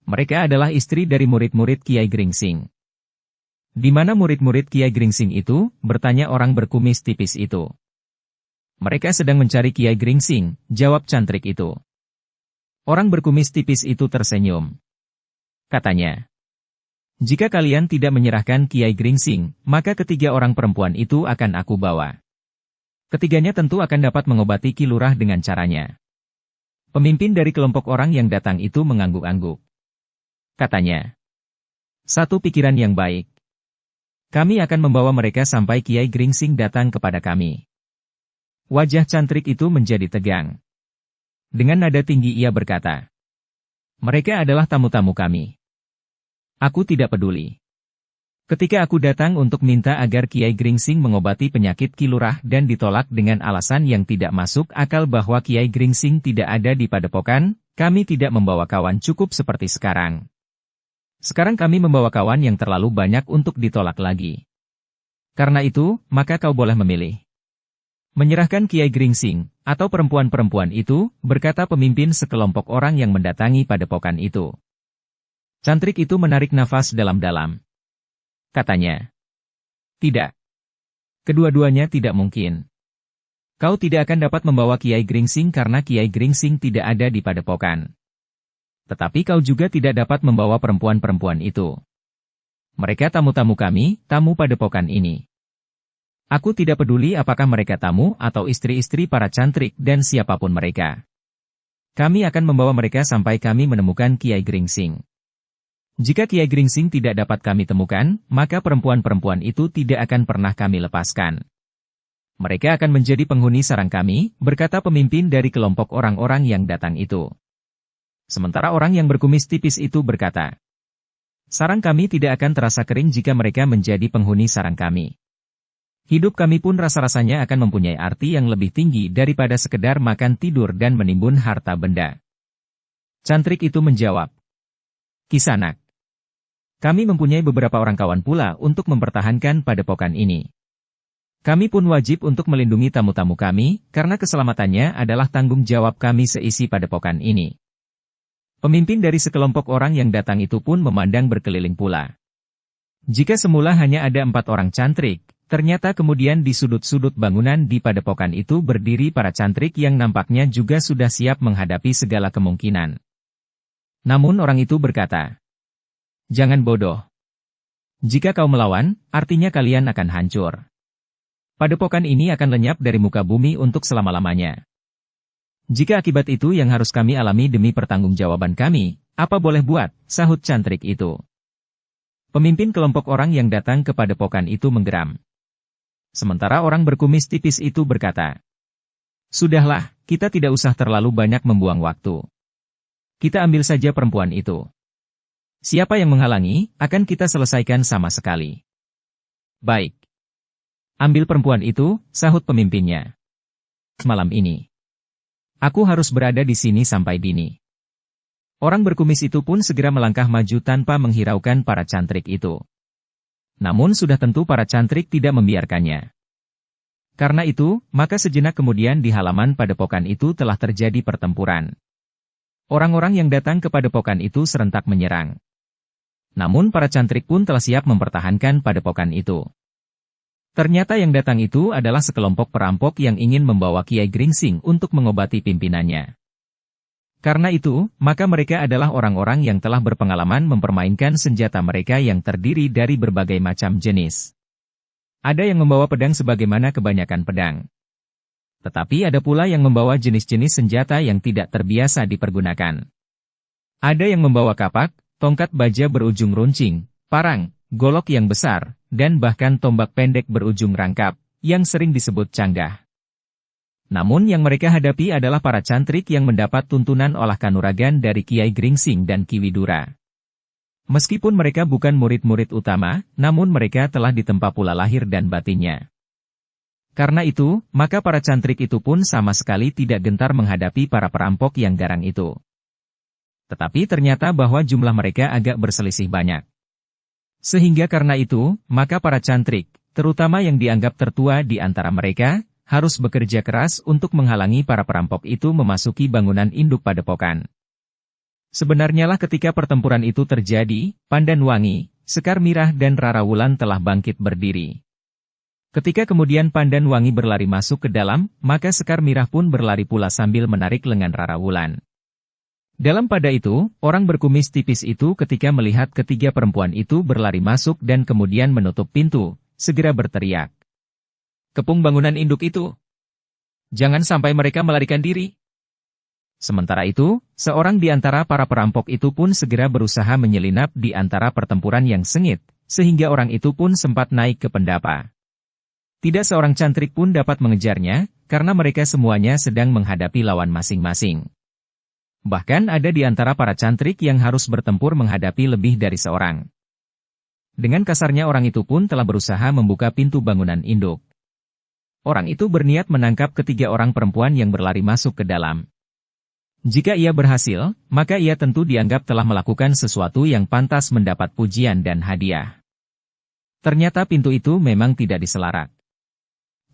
Mereka adalah istri dari murid-murid Kiai Gringsing. Di mana murid-murid Kiai Gringsing itu? Bertanya orang berkumis tipis itu. Mereka sedang mencari Kiai Gringsing, jawab cantrik itu. Orang berkumis tipis itu tersenyum. Katanya, jika kalian tidak menyerahkan Kiai Gringsing, maka ketiga orang perempuan itu akan aku bawa. Ketiganya tentu akan dapat mengobati Ki Lurah dengan caranya. Pemimpin dari kelompok orang yang datang itu mengangguk-angguk. Katanya, satu pikiran yang baik. Kami akan membawa mereka sampai Kiai Gringsing datang kepada kami. Wajah cantrik itu menjadi tegang. Dengan nada tinggi ia berkata, mereka adalah tamu-tamu kami. Aku tidak peduli. Ketika aku datang untuk minta agar Kiai Gringsing mengobati penyakit Ki Lurah dan ditolak dengan alasan yang tidak masuk akal bahwa Kiai Gringsing tidak ada di padepokan, kami tidak membawa kawan cukup seperti sekarang. Sekarang kami membawa kawan yang terlalu banyak untuk ditolak lagi. Karena itu, maka kau boleh memilih. Menyerahkan Kiai Gringsing, atau perempuan-perempuan itu, berkata pemimpin sekelompok orang yang mendatangi padepokan itu. Cantrik itu menarik nafas dalam-dalam. Katanya, tidak. Kedua-duanya tidak mungkin. Kau tidak akan dapat membawa Kiai Gringsing karena Kiai Gringsing tidak ada di padepokan. Tetapi kau juga tidak dapat membawa perempuan-perempuan itu. Mereka tamu-tamu kami, tamu padepokan ini. Aku tidak peduli apakah mereka tamu atau istri-istri para cantrik dan siapapun mereka. Kami akan membawa mereka sampai kami menemukan Kiai Gringsing. Jika Kiai Gringsing tidak dapat kami temukan, maka perempuan-perempuan itu tidak akan pernah kami lepaskan. Mereka akan menjadi penghuni sarang kami, berkata pemimpin dari kelompok orang-orang yang datang itu. Sementara orang yang berkumis tipis itu berkata, sarang kami tidak akan terasa kering jika mereka menjadi penghuni sarang kami. Hidup kami pun rasa-rasanya akan mempunyai arti yang lebih tinggi daripada sekedar makan tidur dan menimbun harta benda. Cantrik itu menjawab, Kisanak. Kami mempunyai beberapa orang kawan pula untuk mempertahankan padepokan ini. Kami pun wajib untuk melindungi tamu-tamu kami, karena keselamatannya adalah tanggung jawab kami seisi padepokan ini. Pemimpin dari sekelompok orang yang datang itu pun memandang berkeliling pula. Jika semula hanya ada 4 orang cantrik, ternyata kemudian di sudut-sudut bangunan di padepokan itu berdiri para cantrik yang nampaknya juga sudah siap menghadapi segala kemungkinan. Namun orang itu berkata, jangan bodoh. Jika kau melawan, artinya kalian akan hancur. Padepokan ini akan lenyap dari muka bumi untuk selama-lamanya. Jika akibat itu yang harus kami alami demi pertanggungjawaban kami, apa boleh buat, sahut cantrik itu. Pemimpin kelompok orang yang datang ke padepokan itu menggeram. Sementara orang berkumis tipis itu berkata, sudahlah, kita tidak usah terlalu banyak membuang waktu. Kita ambil saja perempuan itu. Siapa yang menghalangi, akan kita selesaikan sama sekali. Baik. Ambil perempuan itu, sahut pemimpinnya. Malam ini. Aku harus berada di sini sampai dini. Orang berkumis itu pun segera melangkah maju tanpa menghiraukan para cantrik itu. Namun sudah tentu para cantrik tidak membiarkannya. Karena itu, maka sejenak kemudian di halaman padepokan itu telah terjadi pertempuran. Orang-orang yang datang ke padepokan itu serentak menyerang. Namun para cantrik pun telah siap mempertahankan padepokan itu. Ternyata yang datang itu adalah sekelompok perampok yang ingin membawa Kiai Gringsing untuk mengobati pimpinannya. Karena itu, maka mereka adalah orang-orang yang telah berpengalaman mempermainkan senjata mereka yang terdiri dari berbagai macam jenis. Ada yang membawa pedang sebagaimana kebanyakan pedang. Tetapi ada pula yang membawa jenis-jenis senjata yang tidak terbiasa dipergunakan. Ada yang membawa kapak, tongkat baja berujung runcing, parang, golok yang besar, dan bahkan tombak pendek berujung rangkap, yang sering disebut canggah. Namun yang mereka hadapi adalah para cantrik yang mendapat tuntunan olah kanuragan dari Kiai Gringsing dan Ki Widura. Meskipun mereka bukan murid-murid utama, namun mereka telah ditempa pula lahir dan batinnya. Karena itu, maka para cantrik itu pun sama sekali tidak gentar menghadapi para perampok yang garang itu. Tetapi ternyata bahwa jumlah mereka agak berselisih banyak. Sehingga karena itu, maka para cantrik, terutama yang dianggap tertua di antara mereka, harus bekerja keras untuk menghalangi para perampok itu memasuki bangunan induk padepokan. Sebenarnya lah ketika pertempuran itu terjadi, Pandan Wangi, Sekar Mirah dan Rara Wulan telah bangkit berdiri. Ketika kemudian Pandan Wangi berlari masuk ke dalam, maka Sekar Mirah pun berlari pula sambil menarik lengan Rara Wulan. Dalam pada itu, orang berkumis tipis itu ketika melihat ketiga perempuan itu berlari masuk dan kemudian menutup pintu, segera berteriak. "Kepung bangunan induk itu! Jangan sampai mereka melarikan diri!" Sementara itu, seorang di antara para perampok itu pun segera berusaha menyelinap di antara pertempuran yang sengit, sehingga orang itu pun sempat naik ke pendapa. Tidak seorang cantrik pun dapat mengejarnya, karena mereka semuanya sedang menghadapi lawan masing-masing. Bahkan ada di antara para cantrik yang harus bertempur menghadapi lebih dari seorang. Dengan kasarnya orang itu pun telah berusaha membuka pintu bangunan induk. Orang itu berniat menangkap ketiga orang perempuan yang berlari masuk ke dalam. Jika ia berhasil, maka ia tentu dianggap telah melakukan sesuatu yang pantas mendapat pujian dan hadiah. Ternyata pintu itu memang tidak diselarak.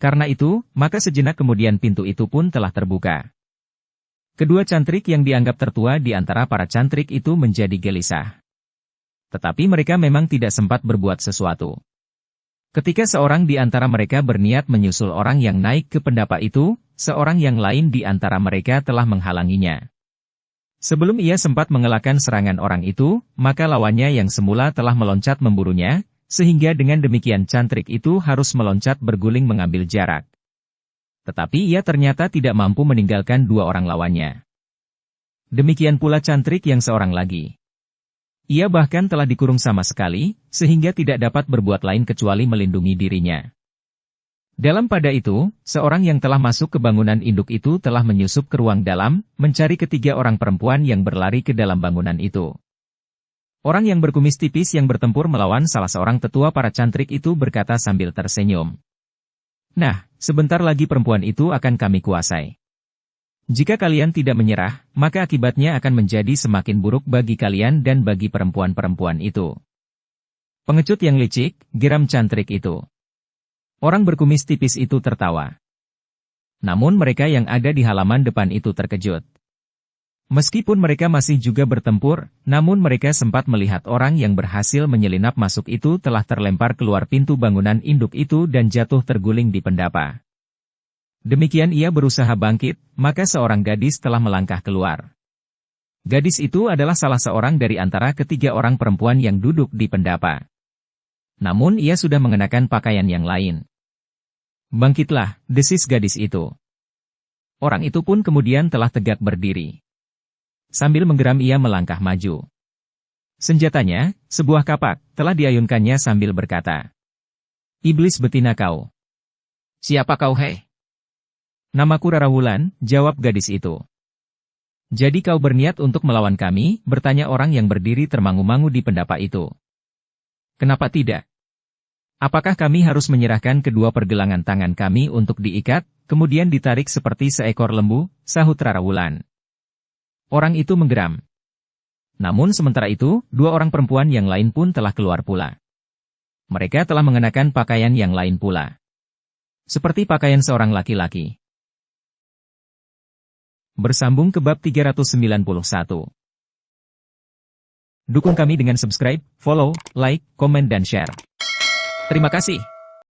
Karena itu, maka sejenak kemudian pintu itu pun telah terbuka. Kedua cantrik yang dianggap tertua di antara para cantrik itu menjadi gelisah. Tetapi mereka memang tidak sempat berbuat sesuatu. Ketika seorang di antara mereka berniat menyusul orang yang naik ke pendapa itu, seorang yang lain di antara mereka telah menghalanginya. Sebelum ia sempat mengelakkan serangan orang itu, maka lawannya yang semula telah meloncat memburunya, sehingga dengan demikian cantrik itu harus meloncat berguling mengambil jarak. Tetapi ia ternyata tidak mampu meninggalkan dua orang lawannya. Demikian pula cantrik yang seorang lagi. Ia bahkan telah dikurung sama sekali, sehingga tidak dapat berbuat lain kecuali melindungi dirinya. Dalam pada itu, seorang yang telah masuk ke bangunan induk itu telah menyusup ke ruang dalam, mencari ketiga orang perempuan yang berlari ke dalam bangunan itu. Orang yang berkumis tipis yang bertempur melawan salah seorang tetua para cantrik itu berkata sambil tersenyum. "Nah, sebentar lagi perempuan itu akan kami kuasai. Jika kalian tidak menyerah, maka akibatnya akan menjadi semakin buruk bagi kalian dan bagi perempuan-perempuan itu." Pengecut yang licik, geram cantrik itu. Orang berkumis tipis itu tertawa. Namun mereka yang ada di halaman depan itu terkejut. Meskipun mereka masih juga bertempur, namun mereka sempat melihat orang yang berhasil menyelinap masuk itu telah terlempar keluar pintu bangunan induk itu dan jatuh terguling di pendapa. Demikian ia berusaha bangkit, maka seorang gadis telah melangkah keluar. Gadis itu adalah salah seorang dari antara ketiga orang perempuan yang duduk di pendapa. Namun ia sudah mengenakan pakaian yang lain. "Bangkitlah," desis gadis itu. Orang itu pun kemudian telah tegak berdiri. Sambil menggeram ia melangkah maju. Senjatanya, sebuah kapak, telah diayunkannya sambil berkata, "Iblis betina kau. Siapa kau hei?" "Namaku Rara Wulan," jawab gadis itu. "Jadi kau berniat untuk melawan kami?" bertanya orang yang berdiri termangu-mangu di pendapa itu. "Kenapa tidak? Apakah kami harus menyerahkan kedua pergelangan tangan kami untuk diikat, kemudian ditarik seperti seekor lembu?" sahut Rara Wulan. Orang itu menggeram. Namun sementara itu, dua orang perempuan yang lain pun telah keluar pula. Mereka telah mengenakan pakaian yang lain pula. seperti pakaian seorang laki-laki. Bersambung ke bab 391. Dukung kami dengan subscribe, follow, like, komen dan share. Terima kasih.